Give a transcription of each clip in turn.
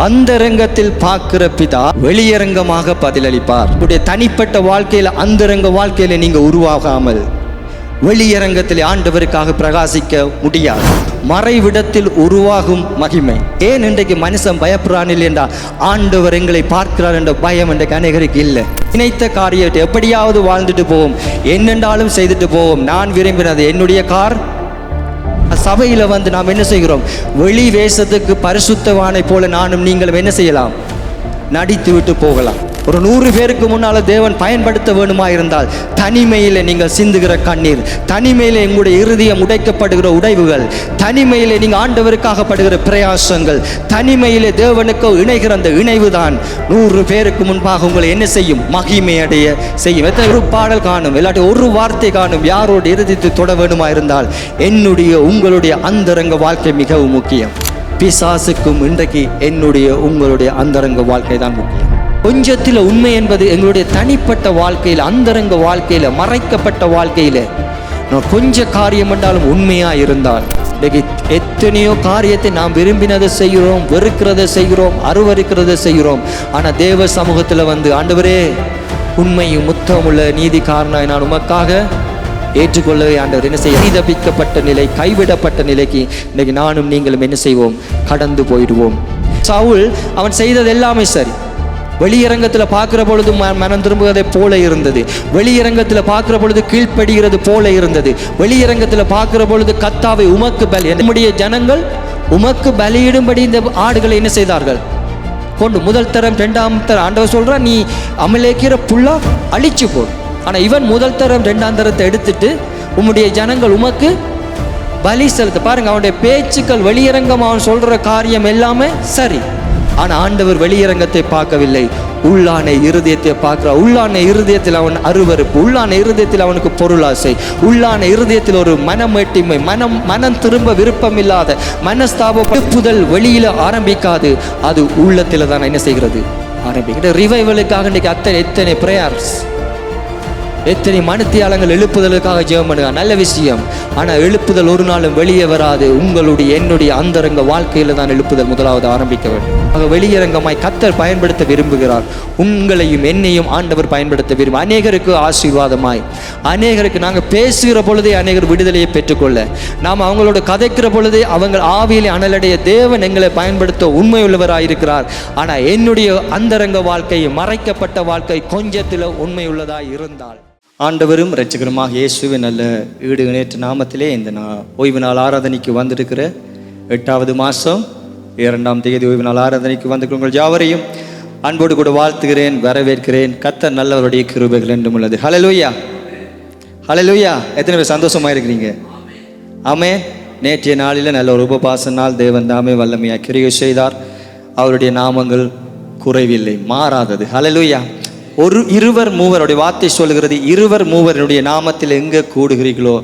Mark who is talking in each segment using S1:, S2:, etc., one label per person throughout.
S1: அந்தரங்கத்தில் பார்க்கிற பிதா வெளியரங்கமாக பதிலளிப்பார். உங்களுடைய தனிப்பட்ட வாழ்க்கையில, அந்தரங்க வாழ்க்கையில நீங்க உருவாகாமல் வெளியரங்கத்தில் ஆண்டவருக்காக பிரகாசிக்க முடியாது. மறைவிடத்தில் உருவாகும் மகிமை. ஏன் இன்றைக்கு மனுஷன் பயப்படுறான் இல்லையா? ஆண்டவர் எங்களை பார்க்கிறார் என்ற பயம் இன்றைக்கு அநேகருக்கு இல்லை. நினைத்த காரியத்தை எப்படியாவது வாழ்ந்துட்டு போவோம், என்னென்றாலும் செய்துட்டு போவோம். நான் விரும்பினது என்னுடைய கார். சபையில நாம் என்ன செய்கிறோம்? வெளி வேஷத்துக்கு பரிசுத்தவானை போல நானும் நீங்களும் என்ன செய்யலாம்? நடித்து விட்டு போகலாம். ஒரு 100 பேருக்கு முன்னால தேவன் பயன்படுத்த வேணுமா இருந்தால் தனிமையில நீங்கள் சிந்துகிற கண்ணீர், தனிமையில உங்களுடைய இருதயம் உடைக்கப்படுகிற உடைவுகள், தனிமையில நீங்க ஆண்டவருக்காக படுகிற பிரயாசங்கள், தனிமையில தேவனுக்கு இணைகிற அந்த இணைவு தான் 100 பேருக்கு முன்பாக உங்களை என்ன செய்யும்? மகிமை அடைய செய்யும். எத்தனை ஒரு பாடல் காணும், இல்லாட்டி ஒரு வார்த்தை காணும், யாரோட இருதயத்தை தொட வேணுமா இருந்தால் என்னுடைய உங்களுடைய அந்தரங்க வாழ்க்கை மிகவும் முக்கியம். பிசாசுக்கும் இன்றைக்கு என்னுடைய உங்களுடைய அந்தரங்க வாழ்க்கை தான் முக்கியம். கொஞ்சத்தில் உண்மை என்பது எங்களுடைய தனிப்பட்ட வாழ்க்கையில், அந்தரங்க வாழ்க்கையில, மறைக்கப்பட்ட வாழ்க்கையில கொஞ்ச காரியம் என்றாலும் உண்மையா இருந்தால், இன்றைக்கு எத்தனையோ காரியத்தை நாம் விரும்பினதை செய்கிறோம், வெறுக்கிறத செய்கிறோம், அருவருக்கிறத செய்கிறோம். ஆனா தேவ சமூகத்துல ஆண்டவரே உண்மையும் முத்தமுள்ள நீதிக்காரனாய் நான் உமக்காக ஏற்றுக்கொள்ளவே ஆண்டவர் என்ன செய்ய, பரிதபிக்கப்பட்ட நிலை, கைவிடப்பட்ட நிலைக்கு இன்னைக்கு நானும் நீங்களும் என்ன செய்வோம்? கடந்து போயிடுவோம். சவுல் அவன் செய்தது எல்லாமே சரி. வெளியரங்கத்தில் பார்க்கிற பொழுது மனம் திரும்புவதை போல இருந்தது, வெளியரங்கத்தில் பார்க்கிற பொழுது கீழ்ப்படுகிறது போல இருந்தது, வெளியரங்கத்தில் பார்க்கிற பொழுது கர்த்தாவை உமக்கு பலி, நம்முடைய ஜனங்கள் உமக்கு பலியிடும்படி இந்த ஆடுகளை என்ன செய்தார்கள்? கொண்டு முதல் தரம் 2ஆம் தரம் ஆண்டவர் சொல்றா, நீ அமலேக்கிற புல்லா அழிச்சு போடு. ஆனா இவன் முதல் தரம் 2ஆம் தரத்தை எடுத்துட்டு உம்முடைய ஜனங்கள் உமக்கு பலி செலுத்த. பாருங்க, அவனுடைய பேச்சுக்கள் வெளியரங்கம், அவன் சொல்ற காரியம் எல்லாமே சரி. ஆனா ஆண்டவர் வெளியரங்கத்தை பார்க்கவில்லை, உள்ளான இருதயத்தை பார்க்கிறார். உள்ளான இருதயத்தில் அவன் அருவருப்பு, உள்ளான இருதயத்தில் அவனுக்கு பொருளாசை, உள்ளான இருதயத்தில் ஒரு மனமேட்டிமை, மனம் திரும்ப விருப்பம் இல்லாத மனஸ்தாபம் வெளியில ஆரம்பிக்காது, அது உள்ளத்துல தான் என்ன செய்கிறது? ஆரம்பிக்கிறது. ரிவைவலுக்காக இன்னைக்கு எத்தனை பிரேயர்ஸ், எத்தனை மனுத்தியாளங்கள் எழுப்புதலுக்காக ஜெபம் பண்ணுங்க, நல்ல விஷயம். ஆனா எழுப்புதல் ஒரு நாளும் வெளியே வராது. உங்களுடைய என்னுடைய அந்தரங்க வாழ்க்கையில தான் எழுப்புதல் முதலாவது ஆரம்பிக்க வேண்டும். ஆக வெளியரங்கமாய் கர்த்தர் பயன்படுத்த விரும்புகிறார். உங்களையும் என்னையும் ஆண்டவர் பயன்படுத்த விரும்ப, அநேகருக்கு ஆசீர்வாதமாய், அநேகருக்கு நாங்கள் பேசுகிற பொழுதே அநேகர் விடுதலையை பெற்றுக்கொள்ள, நாம் அவங்களோட கதைக்கிற பொழுதே அவங்க ஆவியிலே அனலடைய தேவன் எங்களை பயன்படுத்த உண்மை உள்ளவராயிருக்கிறார். ஆனா என்னுடைய அந்தரங்க வாழ்க்கை, மறைக்கப்பட்ட வாழ்க்கை கொஞ்சத்தில் உண்மை உள்ளதாய் இருந்தால், ஆண்டவரும் இரட்சகருமாக இயேசுவின் நல்ல ஈடு இணையற்ற நாமத்திலே இந்த ஓய்வு நாள் ஆராதனைக்கு வந்திருக்கிற 8வது மாதம் 2ஆம் தேதி ஓய்வு நாள் ஆராதனைக்கு வந்திருக்கிற உங்கள் யாவரையும் அன்போடு கூட வாழ்த்துகிறேன், வரவேற்கிறேன். கர்த்தர் நல்லவருடைய கிருபைகள் என்றும் உள்ளது. ஹல்லேலூயா, ஹல்லேலூயா. எத்தனை பேர் சந்தோஷமாக இருக்கிறீங்க? ஆமென். நேற்றைய நாளில் நல்ல ஒரு உபவாச நாள். தேவன் தாமே வல்லமையாக கிரியை செய்தார். அவருடைய நாமங்கள் குறைவில்லை, மாறாதது. ஹல்லேலூயா. இருவர் மூவருடைய வார்த்தை சொல்கிறது, இருவர் மூவருடைய நாமத்தில் எங்கே கூடுகிறீர்களோ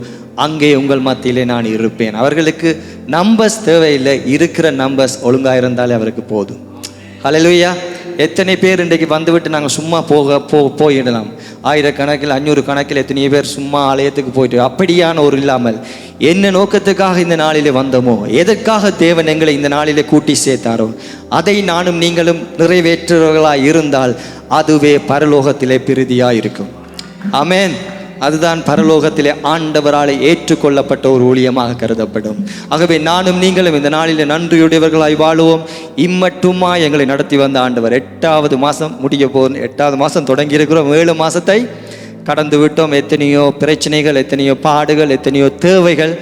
S1: அங்கே உங்கள் மத்தியிலே நான் இருப்பேன். அவர்களுக்கு நம்பர்ஸ் தேவையில்லை, இருக்கிற நம்பர்ஸ் ஒழுங்காக இருந்தாலே அவருக்கு போதும். ஹல்லேலூயா. எத்தனை பேர் இன்றைக்கு வந்துவிட்டு நாங்கள் சும்மா போயிடலாம். 1000 கணக்கில் 500 கணக்கில் எத்தனையோ பேர் சும்மா ஆலயத்துக்கு போயிட்டு, அப்படியான ஒரு இல்லாமல் என்ன நோக்கத்துக்காக இந்த நாளிலே வந்தோமோ, எதற்காக தேவன் எங்களை இந்த நாளிலே கூட்டி சேர்த்தாரோ அதை நானும் நீங்களும் நிறைவேற்றுவர்களாக இருந்தால் அதுவே பரலோகத்திலே பிரீதியாக இருக்கும். ஆமென். அதுதான் பரலோகத்திலே ஆண்டவரால் ஏற்றுக்கொள்ளப்பட்ட ஒரு ஊழியமாக கருதப்படும். ஆகவே நானும் நீங்களும் இந்த நாளிலே நன்றியுடையவர்களாய் வாழுவோம். இம்மட்டுமா எங்களை நடத்தி வந்த ஆண்டவர் 8வது மாதம் முடிய போகும். 8வது மாதம் தொடங்கி இருக்கிறோம், 7 மாதத்தை கடந்து விட்டோம். எத்தனையோ பிரச்சனைகள், எத்தனையோ பாடுகள், எத்தனையோ தேவைகள்,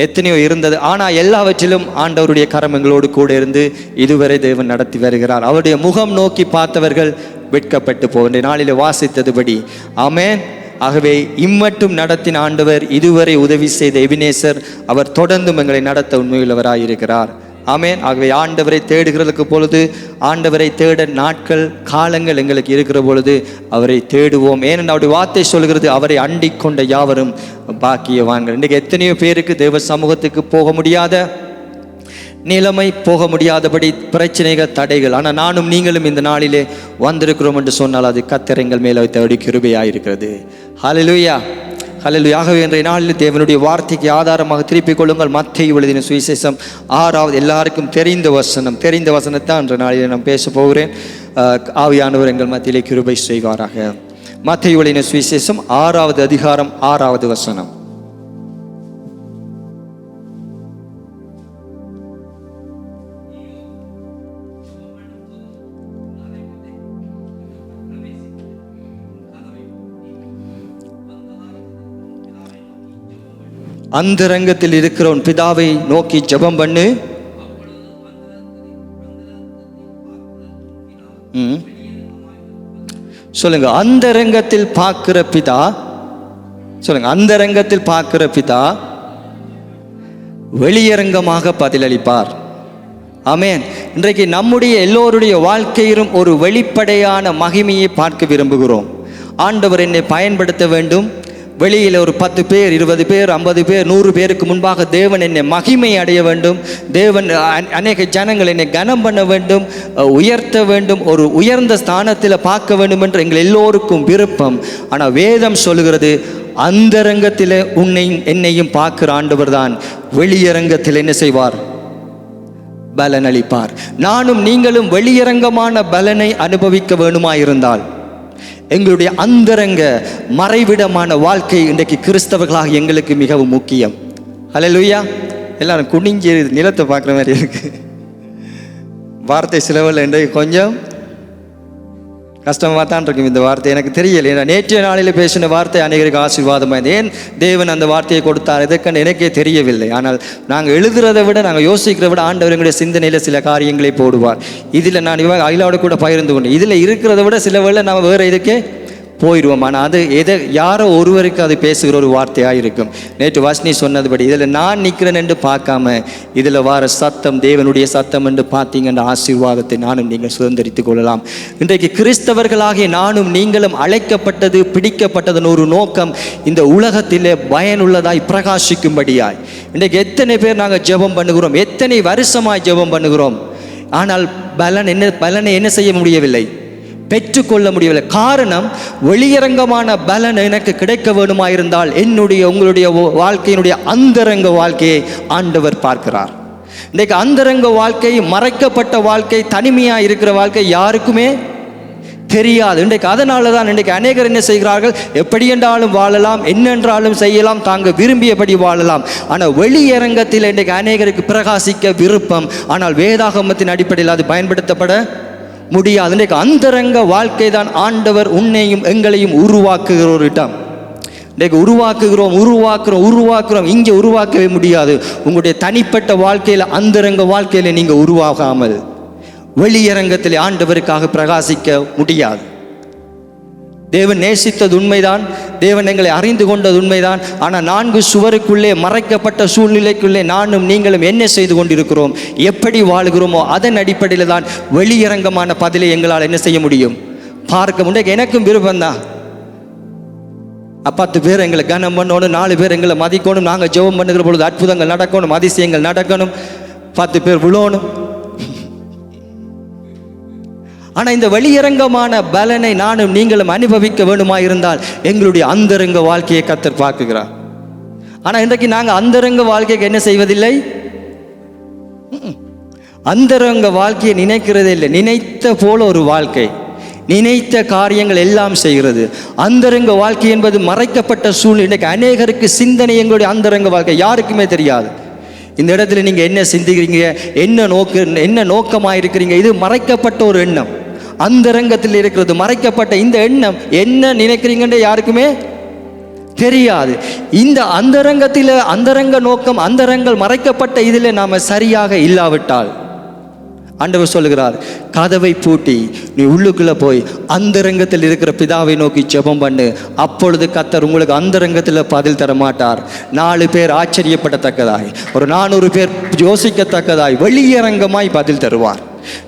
S1: எத்தனையோ இருந்தது. ஆனால் எல்லாவற்றிலும் ஆண்டவருடைய கரம் எங்களோடு கூட இருந்து இதுவரை தேவன் நடத்தி வருகிறார். அவருடைய முகம் நோக்கி பார்த்தவர்கள் வெட்கப்பட்டு போகின்ற நாளிலே வாசித்ததுபடி. ஆமென். ஆகவே இம்மட்டும் நடத்தின ஆண்டவர், இதுவரை உதவி செய்த எபினேசர், அவர் தொடர்ந்தும் எங்களை நடத்த உண்மையுள்ளவராயிருக்கிறார். ஆமென். ஆகவே ஆண்டவரை தேடுகிறதுக்கு பொழுது, ஆண்டவரை தேட நாட்கள் காலங்கள் எங்களுக்கு இருக்கிற பொழுது அவரை தேடுவோம். ஏனென்றால் அவருடைய வார்த்தை சொல்கிறது, அவரை அண்டிக் கொண்ட யாவரும் பாக்கியவான்கள். இன்றைக்கு எத்தனையோ பேருக்கு தேவ சமூகத்துக்கு போக முடியாத நிலைமை, போக முடியாதபடி பிரச்சனைகள், தடைகள். ஆனால் நானும் நீங்களும் இந்த நாளிலே வந்திருக்கிறோம் என்று சொன்னால் அது கர்த்தர் எங்கள் மேலே வைத்த கிருபையாயிருக்கிறது. ஹல்லேலூயா. ஹல்லேலூயா. ஆகவே இன்றைய நாளில் தேவனுடைய வார்த்தைக்கு ஆதாரமாக திருப்பிக் கொள்ளுங்கள். மத்தேயு எழுதின சுவிசேஷம் 6வது எல்லாருக்கும் தெரிந்த வசனத்தை இன்றைய நாளில் நான் பேச போகிறேன். ஆவியானவர் எங்கள் மத்தியிலே கிருபை செய்வாராக. மத்தேயு எழுதின சுவிசேஷம் 6வது அதிகாரம் 6வது வசனம். அந்தரங்கத்தில் இருக்கிற உன் பிதாவை நோக்கி ஜெபம் பண்ணு. சொல்லுங்க, அந்தரங்கத்தில் பார்க்கிற பிதா. சொல்லுங்க, அந்தரங்கத்தில் பார்க்கிற பிதா வெளியரங்கமாக பதிலளிப்பார். ஆமென். இன்றைக்கு நம்முடைய எல்லோருடைய வாழ்க்கையிலும் ஒரு வெளிப்படையான மகிமையை பார்க்க விரும்புகிறோம். ஆண்டவர் என்னை பயன்படுத்த வேண்டும். வெளியில் ஒரு 10 பேர் 20 பேர் 50 பேர் 100 பேருக்கு முன்பாக தேவன் என்னை மகிமை அடைய வேண்டும். தேவன் அநேக ஜனங்கள் என்னை கனம் பண்ண வேண்டும், உயர்த்த வேண்டும், ஒரு உயர்ந்த ஸ்தானத்தில் பார்க்க வேண்டும் என்று எங்கள் எல்லோருக்கும் விருப்பம். ஆனால் வேதம் சொல்லுகிறது, அந்தரங்கத்தில் உன்னையும் என்னையும் பார்க்கிற ஆண்டவர் தான் வெளியரங்கத்தில் என்ன செய்வார்? பலன் அளிப்பார். நானும் நீங்களும் வெளியரங்கமான பலனை அனுபவிக்க வேணுமாயிருந்தால் எங்களுடைய அந்தரங்க மறைவிடமான வாழ்க்கை இன்றைக்கு கிறிஸ்தவர்களாக எங்களுக்கு மிகவும் முக்கியம். ஹல்லேலூயா. எல்லாரும் குனிஞ்சு நிலத்தை பார்க்குற மாதிரி இருக்கு. வார்த்தை சிலவில் இன்றைக்கு கொஞ்சம் கஷ்டமாக தான் இருக்கும். இந்த வார்த்தை எனக்கு தெரியலை. ஏன்னா நேற்றைய நாளில் பேசின வார்த்தை அநேகருக்கு ஆசீர்வாதமாக. ஏன் தேவன் அந்த வார்த்தையை கொடுத்தார் இதற்கென்று எனக்கே தெரியவில்லை. ஆனால் நாங்கள் எழுதுறதை விட, நாங்கள் யோசிக்கிறத விட ஆண்டவர் எங்களுடைய சிந்தனையில் சில காரியங்களை போடுவார். இதில் நான் அகிலாவோட கூட பகிர்ந்து கொண்டேன். இதில் இருக்கிறத விட சில வேளை நம்ம வேறு இதுக்கே போயிடுவோம். ஆனால் அது யாரோ ஒருவருக்கு அது பேசுகிற ஒரு வார்த்தையாக இருக்கும். நேற்று வாசினி சொன்னதுபடி இதில் நான் நிற்கிறேன் என்று பார்க்காம இதில் வர சத்தம் தேவனுடைய சத்தம் என்று பார்த்தீங்கன்ற ஆசீர்வாதத்தை நானும் நீங்கள் சுதந்திரித்துக் கொள்ளலாம். இன்றைக்கு கிறிஸ்தவர்களாகிய நானும் நீங்களும் அழைக்கப்பட்டது, பிடிக்கப்பட்டதன் ஒரு நோக்கம் இந்த உலகத்திலே பயனுள்ளதாய் பிரகாசிக்கும்படியாய். இன்றைக்கு எத்தனை பேர் நாங்கள் ஜெபம் பண்ணுகிறோம், எத்தனை வருஷமாய் ஜெபம் பண்ணுகிறோம், ஆனால் பலனை என்ன செய்ய முடியவில்லை, பெற்றுக்கொள்ள முடியவில்லை. காரணம், வெளியரங்கமான பலன் எனக்கு கிடைக்க வேணுமாயிருந்தால் உங்களுடைய வாழ்க்கையினுடைய அந்தரங்க வாழ்க்கையை ஆண்டவர் பார்க்கிறார். இன்றைக்கு அந்தரங்க வாழ்க்கை, மறைக்கப்பட்ட வாழ்க்கை, தனிமையாக இருக்கிற வாழ்க்கை யாருக்குமே தெரியாது. இன்றைக்கு அதனால தான் இன்றைக்கு அநேகர் என்ன செய்கிறார்கள், எப்படி என்றாலும் வாழலாம், என்னென்றாலும் செய்யலாம், தாங்க விரும்பியபடி வாழலாம். ஆனால் வெளியரங்கத்தில் இன்றைக்கு அநேகருக்கு பிரகாசிக்க விருப்பம், ஆனால் வேதாகமத்தின் அடிப்படையில் அது பயன்படுத்தப்பட முடியாது. இன்றைக்கு அந்தரங்க வாழ்க்கை தான் ஆண்டவர் உன்னையும் எங்களையும் உருவாக்குகிற ஒரு இடம். இன்றைக்கு உருவாக்குறோம். இங்கே உருவாக்கவே முடியாது. உங்களுடைய தனிப்பட்ட வாழ்க்கையில், அந்தரங்க வாழ்க்கையில் நீங்கள் உருவாகாமல் வெளியரங்கத்தில் ஆண்டவருக்காக பிரகாசிக்க முடியாது. தேவன் நேசித்தது உண்மைதான், தேவன் எங்களை அறிந்து கொண்டது உண்மைதான். ஆனால் 4 சுவருக்குள்ளே மறைக்கப்பட்ட சூழ்நிலைக்குள்ளே நானும் நீங்களும் என்ன செய்து கொண்டிருக்கிறோம், எப்படி வாழுகிறோமோ அதன் அடிப்படையில் தான் வெளியரங்கமான பதிலை எங்களால் என்ன செய்ய முடியும், பார்க்க முடியும். எனக்கும் விருப்பம்தான். 10 பேர் எங்களை கனம் பண்ணணும், 4 பேர் எங்களை மதிக்கணும், நாங்கள் ஜெபம் பண்ணுகிற பொழுது அற்புதங்கள் நடக்கணும், அதிசயங்கள் நடக்கணும், 10 பேர் விழணும். ஆனால் இந்த வெளியரங்கமான பலனை நானும் நீங்களும் அனுபவிக்க வேணுமாயிருந்தால் எங்களுடைய அந்தரங்க வாழ்க்கையை கர்த்தர் பார்க்குகிறார். ஆனால் இன்றைக்கு நாங்கள் அந்தரங்க வாழ்க்கைக்கு என்ன செய்வதில்லை, அந்தரங்க வாழ்க்கையை நினைக்கிறதே இல்லை. நினைத்த போல ஒரு வாழ்க்கை, நினைத்த காரியங்கள் எல்லாம் செய்கிறது. அந்தரங்க வாழ்க்கை என்பது மறைக்கப்பட்ட சூழ்நிலை. இன்றைக்கு அநேகருக்கு சிந்தனை எங்களுடைய அந்தரங்க வாழ்க்கை யாருக்குமே தெரியாது. இந்த இடத்துல நீங்கள் என்ன சிந்திக்கிறீங்க, என்ன நோக்கமாக இருக்கிறீங்க, இது மறைக்கப்பட்ட ஒரு எண்ணம். அந்தரங்கத்தில் இருக்கிறது மறைக்கப்பட்ட இந்த எண்ணம் என்ன நினைக்கிறீங்கன்னு யாருக்குமே தெரியாது. இந்த அந்தரங்க நோக்கம், அந்தரங்கள் மறைக்கப்பட்ட இதில் நாம் சரியாக இல்லாவிட்டால் ஆண்டவர் சொல்லுகிறார், கதவை பூட்டி நீ உள்ளுக்குள்ளே போய் அந்தரங்கத்தில் இருக்கிற பிதாவை நோக்கி ஜெபம் பண்ணு. அப்பொழுது கர்த்தர் உங்களுக்கு அந்தரங்கத்தில் பதில் தர மாட்டார். 4 பேர் ஆச்சரியப்படத்தக்கதாய், ஒரு 400 பேர் யோசிக்கத்தக்கதாய் வெளியரங்கமாய் பதில் தருவார்.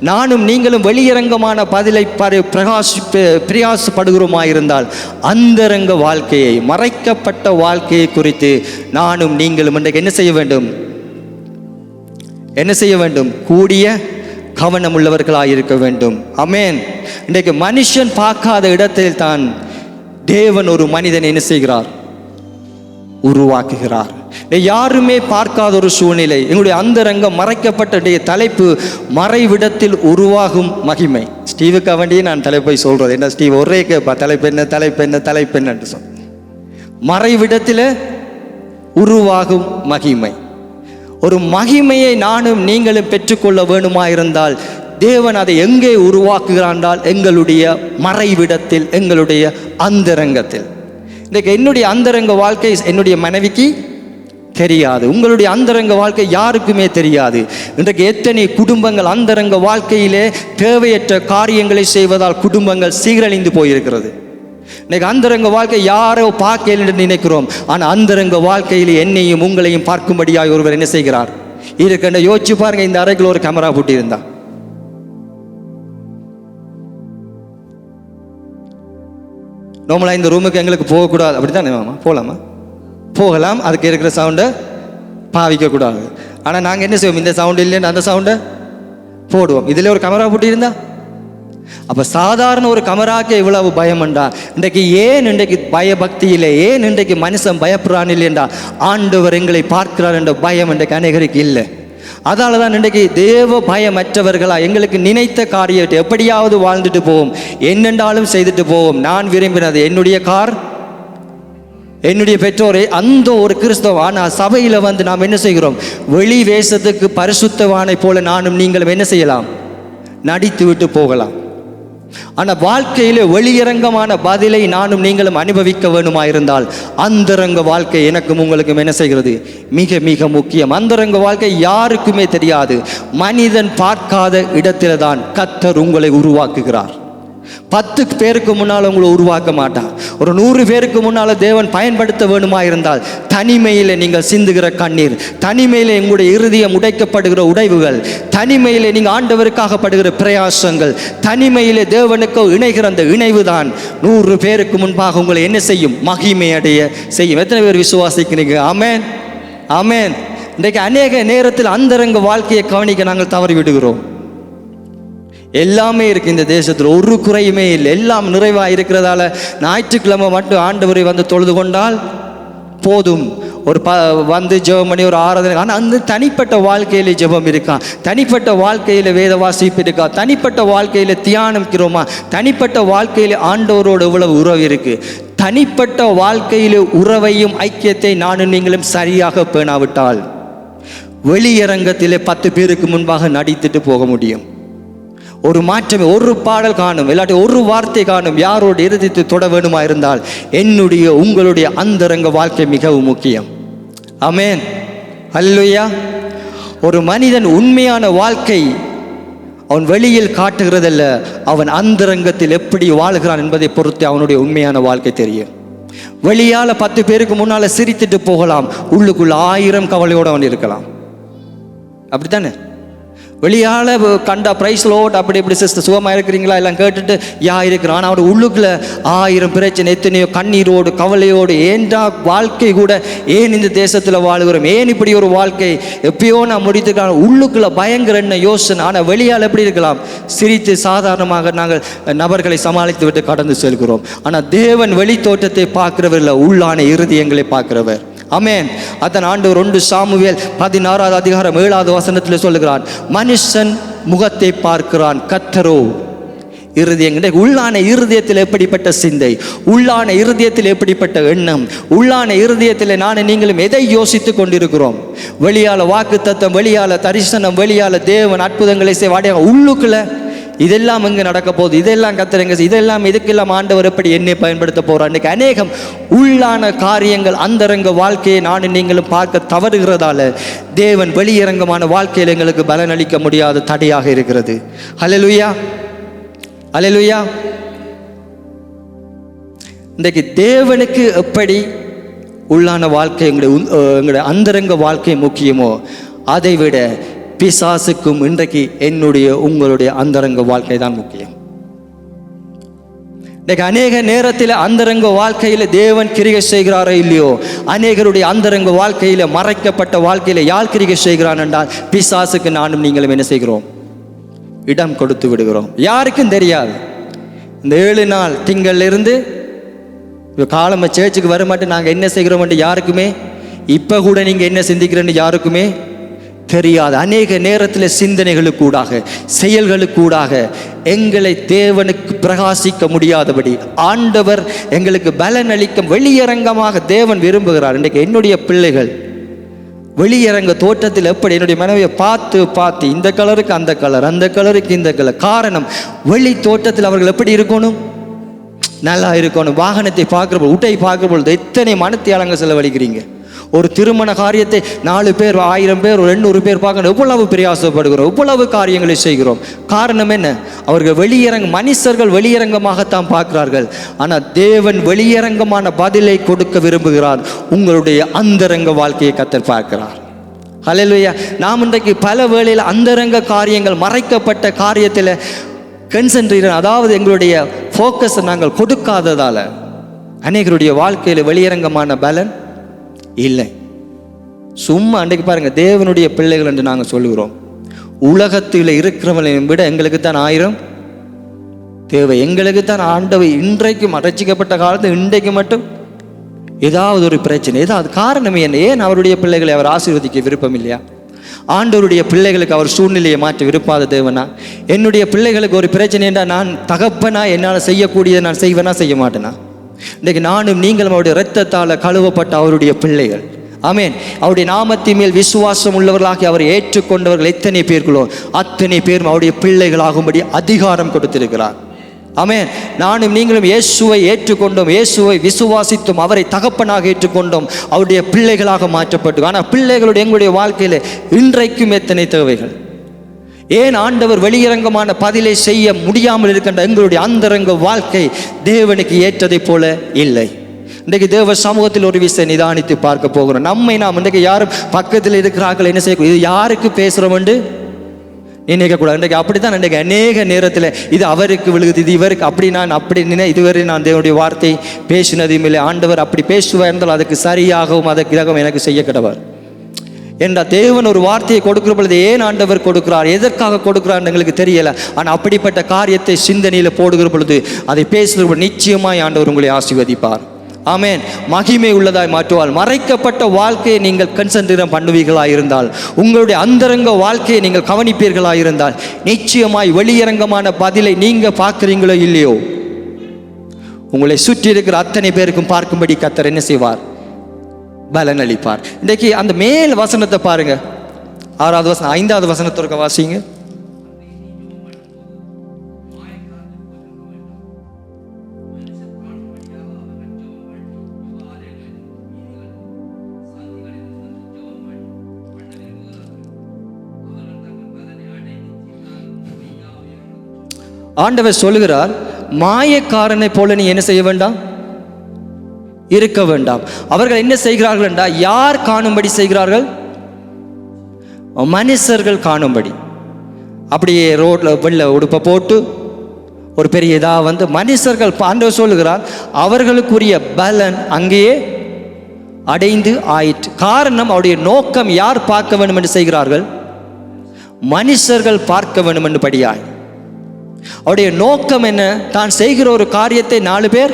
S1: நானும் நீங்களும் வெளியரங்கமான பதிலை பிரயாசப்படுகிறோமாயிருந்தால் அந்தரங்க வாழ்க்கையை, மறைக்கப்பட்ட வாழ்க்கையை குறித்து நானும் நீங்களும் இன்றைக்கு என்ன செய்ய வேண்டும், கூடிய கவனம் உள்ளவர்களாயிருக்க வேண்டும். ஆமென். இன்றைக்கு மனுஷன் பார்க்காத இடத்தில் தான் தேவன் ஒரு மனிதன் என்ன செய்கிறார், உருவாக்குகிறார். யாருமே பார்க்காத ஒரு சூழ்நிலை, எங்களுடைய அந்தரங்கம் மறைக்கப்பட்ட தலைப்பு மறைவிடத்தில் உருவாகும் மகிமை. ஸ்டீவுக்கு வேண்டியே நான் தலைப்பை சொல்றது என்ன, ஸ்டீவ் ஒரே கேட்பா தலைப்பு என்ன தலைப்பு என்ன தலைப்பு என்னன்னு சொல். மறைவிடத்தில் உருவாகும் மகிமை. ஒரு மகிமையை நானும் நீங்களும் பெற்றுக்கொள்ள வேணுமாயிருந்தால் தேவன் அதை எங்கே உருவாக்குகிறான்? எங்களுடைய மறைவிடத்தில், எங்களுடைய அந்தரங்கத்தில். இன்றைக்கு என்னுடைய அந்தரங்க வாழ்க்கை என்னுடைய மனைவிக்கு தெரியாது, உங்களுடைய அந்தரங்க வாழ்க்கை யாருக்குமே தெரியாது. இன்றைக்கு எத்தனை குடும்பங்கள் அந்தரங்க வாழ்க்கையிலே தேவையற்ற காரியங்களை செய்வதால் குடும்பங்கள் சீரழிந்து போயிருக்கிறது. இன்னைக்கு அந்தரங்க வாழ்க்கை யாரோ பார்க்கல என்று நினைக்கிறோம். ஆனால் அந்தரங்க வாழ்க்கையில் என்னையும் உங்களையும் பார்க்கும்படியாக ஒருவர் என்ன செய்கிறார் இருக்கின்ற. யோசிச்சு பாருங்க, இந்த அறைக்குள்ள ஒரு கேமரா போட்டி இருந்தா நார்மலா இந்த ரூமுக்கு எங்களுக்கு போகக்கூடாது, அப்படித்தானே மாமா? போகலாமா? போகலாம், அதுக்கு இருக்கிற சவுண்டை பாவிக்க கூடாது. ஆனால் நாங்கள் என்ன செய்வோம், இந்த சவுண்டு இல்லைன்னு அந்த சவுண்டை போடுவோம். இதில் ஒரு கேமரா போட்டி இருந்தா அப்போ சாதாரண ஒரு கமராக்கு இவ்வளவு பயம்ண்டா. இன்றைக்கு ஏன் இன்றைக்கு பயபக்தியில் ஏன் இன்றைக்கு மனுஷன் பயப்படுறான் இல்லையண்டா? ஆண்டவர் எங்களை பார்க்கிறார் என்ற பயம் இன்றைக்கு அநேகருக்கு இல்லை. அதால தான் இன்றைக்கு தேவ பயமற்றவர்களா எங்களுக்கு நினைத்த காரியத்தை எப்படியாவது வாழ்ந்துட்டு போவோம், என்னென்றாலும் செய்துட்டு போவோம். நான் விரும்பினது என்னுடைய கார், என்னுடைய பெற்றோரை, அந்த ஒரு கிறிஸ்தவ. ஆனால் சபையில் வந்து நாம் என்ன செய்கிறோம், வெளி வேஷத்துக்கு பரிசுத்தவானை போல நானும் நீங்களும் என்ன செய்யலாம், நடித்து விட்டு போகலாம். ஆனால் வாழ்க்கையிலே வெளியரங்கமான பதிலை நானும் நீங்களும் அனுபவிக்க வேணுமாயிருந்தால் அந்தரங்க வாழ்க்கை எனக்கும் உங்களுக்கும் என்ன செய்கிறது, மிக மிக முக்கியம். அந்தரங்க வாழ்க்கை யாருக்குமே தெரியாது. மனிதன் பார்க்காத இடத்தில தான் கர்த்தர் உங்களை உருவாக்குகிறார். 10 பேருக்கு முன்னால் உங்களை உருவாக்க மாட்டான். ஒரு 100 பேருக்கு முன்னால் தேவன் பயன்படுத்த வேணுமா இருந்தால் தனிமையில் நீங்கள் சிந்துகிற கண்ணீர், தனிமையில் உங்களுடைய இருதயம் உடைக்கப்படுகிற உடைவுகள், தனிமையில் நீங்கள் ஆண்டவருக்காக படுகிற பிரயாசங்கள், தனிமையில் தேவனுக்கு இணைகிற அந்த இணைவு தான் 100 பேருக்கு முன்பாக உங்களை என்ன செய்யும், மகிமையடைய செய்யும். எத்தனை பேர் விசுவாசிக்கிறீங்க? ஆமென், ஆமென். இன்றைக்கு அநேக நேரத்தில் அந்தரங்க வாழ்க்கையை கவனிக்க நாங்கள் தவறி விடுகிறோம். எல்லாமே இருக்குது இந்த தேசத்தில், ஒரு குறையுமே இல்லை, எல்லாம் நிறைவாக இருக்கிறதால ஞாயிற்றுக்கிழமை மட்டும் ஆண்டவரை வந்து தொழுது கொண்டால் போதும். ஒரு வந்து ஜெபம் பண்ணி ஒரு ஆராதனை. ஆனால் அந்த தனிப்பட்ட வாழ்க்கையில் ஜெபம் இருக்கா, தனிப்பட்ட வாழ்க்கையில் வேத வாசிப்பு இருக்கா, தனிப்பட்ட வாழ்க்கையில் தியானிக்கிறோமா, தனிப்பட்ட வாழ்க்கையில் ஆண்டவரோடு எவ்வளவு உறவு இருக்குது? தனிப்பட்ட வாழ்க்கையில் உறவையும் ஐக்கியத்தை நானும் நீங்களும் சரியாக பேணாவிட்டால் வெளியரங்கத்திலே 10 பேருக்கு முன்பாக நடித்துட்டு போக முடியும். ஒரு மாற்றமே, ஒரு பாடல் காணும், இல்லாட்டி ஒரு வார்த்தை காணும், யாரோடு இறுதித்து தொட வேணுமா இருந்தால் என்னுடைய உங்களுடைய அந்தரங்க வாழ்க்கை மிகவும் முக்கியம். ஆமென், அல்லேலூயா. ஒரு மனிதன் உண்மையான வாழ்க்கை அவன் வெளியில் காட்டுகிறதல்ல, அவன் அந்தரங்கத்தில் எப்படி வாழ்கிறான் என்பதை பொறுத்து அவனுடைய உண்மையான வாழ்க்கை தெரியும். வெளியால் 10 பேருக்கு முன்னால் சிரித்துட்டு போகலாம், உள்ளுக்குள்ள 1000 கவலையோடு அவன் இருக்கலாம். அப்படித்தானே? வெளியால் கண்டா ப்ரைஸ் லோட் அப்படி இப்படி சிஸ்டர் சுகமாக இருக்கிறீங்களா எல்லாம் கேட்டுட்டு இருக்கிறான். ஆனால் அவனோட உள்ளுக்குள்ள 1000 பிரச்சனை, எத்தனையோ கண்ணீரோடு கவலையோடு. ஏன்டா வாழ்க்கை கூட ஏன் இந்த தேசத்தில் வாழுகிறோம், ஏன் இப்படி ஒரு வாழ்க்கை, எப்பயோ நான் முடித்துக்கலாம், உள்ளுக்குள்ள பயங்கர என்ன யோசனை. ஆனால் வெளியால் எப்படி இருக்கலாம், சிரித்து சாதாரணமாக நாங்கள் நபர்களை சமாளித்து விட்டு கடந்து செல்கிறோம். ஆனால் தேவன் வெளி தோற்றத்தை பார்க்கிறவர் இல்லை, உள்ளான இருதயங்களை பார்க்கிறவர். ஆமென். அதன் ஆண்டவர் 1 சாமுவேல் 16வது அதிகாரம் 7வது வசனத்தில் சொல்லுகிறான், மனுஷன் முகத்தை பார்க்கிறான், கர்த்தரோ இருதயங்கள். உள்ளான இருதயத்தில் எப்படிப்பட்ட சிந்தை, உள்ளான இருதயத்தில் எப்படிப்பட்ட எண்ணம், உள்ளான இருதயத்தில் நான் நீங்களும் எதை யோசித்து கொண்டிருக்கிறோம்? வெளியால வாக்குத்தத்தம், வெளியால தரிசனம், வெளியால தேவன் அற்புதங்களை செய்வாடைய, உள்ளுக்குள்ள இதெல்லாம் எங்கே நடக்க போகுது, இதெல்லாம் கத்துறங்க, இதெல்லாம் இதுக்கெல்லாம் ஆண்டவர் எப்படி என்னை பயன்படுத்த போகிறார்? இன்றைக்கு அநேகம் உள்ளான காரியங்கள் அந்தரங்க வாழ்க்கையை நானும் நீங்களும் பார்க்க தவறுகிறதால தேவன் வெளியரங்கமான வாழ்க்கையில் எங்களுக்கு பலனளிக்க முடியாத தடையாக இருக்கிறது. ஹல்லேலூயா, ஹல்லேலூயா. இன்றைக்கு தேவனுக்கு எப்படி உள்ளான வாழ்க்கை, எங்களுடைய அந்தரங்க வாழ்க்கை முக்கியமோ அதை விட பிசாசுக்கும் இன்றைக்கு என்னுடைய உங்களுடைய அந்தரங்க வாழ்க்கை தான் முக்கியம். இன்றைக்கு அநேக நேரத்தில் அந்தரங்க வாழ்க்கையில் தேவன் கிரிகை செய்கிறாரோ இல்லையோ, அநேகருடைய அந்தரங்க வாழ்க்கையில் மறைக்கப்பட்ட வாழ்க்கையில் யார் கிரிகை செய்கிறான் என்றால் பிசாசுக்கு நானும் நீங்களும் என்ன செய்கிறோம், இடம் கொடுத்து விடுகிறோம். யாருக்கும் தெரியாது. இந்த 7 நாள் திங்களிலிருந்து இப்போ காலம்ப சேர்ச்சுக்கு வர மாட்டேன் நாங்கள் என்ன செய்கிறோம்ட்டு யாருக்குமே இப்போ கூட நீங்கள் என்ன சிந்திக்கிறேன்னு யாருக்குமே தெரியாது. அநேக நேரத்தில் சிந்தனைகளுக்கூடாக செயல்களுக்கூடாக எங்களை தேவனுக்கு பிரகாசிக்க முடியாதபடி ஆண்டவர் எங்களுக்கு பலன் அளிக்கும் வெளியரங்கமாக தேவன் விரும்புகிறார். இன்றைக்கு என்னுடைய பிள்ளைகள் வெளியரங்க தோற்றத்தில் எப்படி என்னுடைய மனைவியை பார்த்து இந்த கலருக்கு அந்த கலர், அந்த கலருக்கு இந்த கலர். காரணம், வெளி தோற்றத்தில் அவர்கள் எப்படி இருக்கணும்? நல்லா இருக்கணும். வாகனத்தை பார்க்குற உட்டை பார்க்குற பொழுது எத்தனை மனத்தியாலங்க செலவழிக்கிறீங்க. ஒரு திருமண காரியத்தை 4 பேர் 1000 பேர் 200 பேர் பார்க்கணும். எவ்வளவு பிரயாசப்படுகிறோம், எவ்வளவு காரியங்களை செய்கிறோம். காரணம் என்ன? அவர்கள் மனுஷர்கள் வெளியரங்கமாகத்தான் பார்க்கிறார்கள். ஆனால் தேவன் வெளியரங்கமான பதிலை கொடுக்க விரும்புகிறார். உங்களுடைய அந்தரங்க வாழ்க்கையை கர்த்தர் பார்க்கிறார். ஹல்லேலூயா. நாம் இன்றைக்கு பல வேளையில் அந்தரங்க காரியங்கள், மறைக்கப்பட்ட காரியத்தில் கன்சென்ட்ரேட், அதாவது எங்களுடைய ஃபோக்கஸை நாங்கள் கொடுக்காததால் அநேகருடைய வாழ்க்கையில் வெளியரங்கமான பலன் இல்லை. சும்மா அன்றைக்கு பாருங்கள், தேவனுடைய பிள்ளைகள் என்று நாங்கள் சொல்லுகிறோம். உலகத்தில் இருக்கிறவங்களை விட எங்களுக்கு தான் 1000 தேவை. எங்களுக்கு தான் ஆண்டவர் இன்றைக்கும் ரட்சிக்கப்பட்ட காலத்தில் இன்றைக்கு மட்டும் ஏதாவது ஒரு பிரச்சனை, ஏதாவது காரணம் என்ன? ஏன் அவருடைய பிள்ளைகளை அவர் ஆசீர்வதிக்க விருப்பம் இல்லையா? ஆண்டவருடைய பிள்ளைகளுக்கு அவர் சூழ்நிலையை மாற்ற விருப்பாத தேவனா? என்னுடைய பிள்ளைகளுக்கு ஒரு பிரச்சனை என்றால் நான் தகப்பனா என்னால் செய்யக்கூடியதை நான் செய்வேனா, செய்ய மாட்டேனா? இன்றைக்கு நானும் நீங்களும் அவருடைய இரத்தத்தால் கழுவப்பட்ட அவருடைய பிள்ளைகள். ஆமேன். அவருடைய நாமத்தின் மேல் விசுவாசம் உள்ளவர்களாகி அவரை ஏற்றுக்கொண்டவர்கள் எத்தனை பேர்களோ அத்தனை பேரும் அவருடைய பிள்ளைகளாகும்படி அதிகாரம் கொடுத்திருக்கிறார். ஆமேன். நானும் நீங்களும் இயேசுவை ஏற்றுக்கொண்டோம், இயேசுவை விசுவாசித்தோம், அவரை தகப்பனாக ஏற்றுக்கொண்டோம், அவருடைய பிள்ளைகளாக மாற்றப்பட்டோம். ஆனால் பிள்ளைகளுடைய எங்களுடைய வாழ்க்கையில் இன்றைக்கும் எத்தனை தேவைகள். ஏன் ஆண்டவர் வெளியரங்கமான பதிலை செய்ய முடியாமல் இருக்கின்ற எங்களுடைய அந்தரங்க வாழ்க்கை தேவனுக்கு ஏற்றதை போல இல்லை. இன்றைக்கு தேவ சமூகத்தில் ஒரு விஷயம் நிதானித்து பார்க்க போகிறோம். நாம் இன்றைக்கு யாரும் பக்கத்தில் இருக்கிறார்கள் என்ன செய்யக்கூடாது, இது யாருக்கு பேசுகிறோம் என்று நினைக்கக்கூடாது. இன்றைக்கு அப்படித்தான் இன்றைக்கு அநேக நேரத்தில் இது அவருக்கு விழுகுது, இது இவருக்கு, அப்படி இதுவரை நான் தேவனுடைய வார்த்தை பேசினதும் இல்லை. ஆண்டவர் அப்படி பேசுவார் இருந்தால் அதுக்கு சரியாகவும் அதற்காகவும் எனக்கு செய்ய கிடவார் என்ற தேவன் ஒரு வார்த்தையை கொடுக்கிற பொழுது ஏன் ஆண்டவர் கொடுக்கிறார், எதற்காக கொடுக்கிறார் எங்களுக்கு தெரியலை. ஆனால் அப்படிப்பட்ட காரியத்தை சிந்தனையில் போடுகிற பொழுது, அதை பேசுகிற பொழுது நிச்சயமாய் ஆண்டவர் உங்களை ஆசீர்வதிப்பார். ஆமேன். மகிமை உள்ளதாய் மாற்றுவார். மறைக்கப்பட்ட வாழ்க்கையை நீங்கள் கன்சென்ட்ரேட் பண்ணுவீர்களாக இருந்தால், உங்களுடைய அந்தரங்க வாழ்க்கையை நீங்கள் கவனிப்பீர்களாக இருந்தால், நிச்சயமாய் வெளியரங்கமான பதிலை நீங்கள் பார்க்குறீங்களோ இல்லையோ, உங்களை சுற்றி இருக்கிற அத்தனை பேருக்கும் பார்க்கும்படி கர்த்தர் என்ன செய்வார், பலன் அளிப்பார். இன்றைக்கு அந்த மேல் வசனத்தை பாருங்க, 6வது வசனம் 5வது வசனத்திற்கு வாசிங்க. ஆண்டவர் சொல்லுகிறார், மாயக்காரனை போல நீ என்ன செய்ய வேண்டாம், இருக்க வேண்டாம். அவர்கள் என்ன செய்கிறார்கள் என்றால், யார் காணும்படி செய்கிறார்கள், மனுஷர்கள் காணும்படி. அப்படியே ரோட்ல வெள்ளை உடுப்பை போட்டு ஒரு பெரிய இதாக வந்து மனுஷர்கள், ஆண்டவர் சொல்லுகிறார், அவர்களுக்குரிய பலன் அங்கேயே அடைந்து ஆயிற்று. காரணம், அவருடைய நோக்கம் யார் பார்க்க வேண்டும் என்று செய்கிறார்கள், மனுஷர்கள் பார்க்க வேண்டும் என்று படியாய். அவருடைய நோக்கம் என்ன, தான் செய்கிற ஒரு காரியத்தை 4 பேர்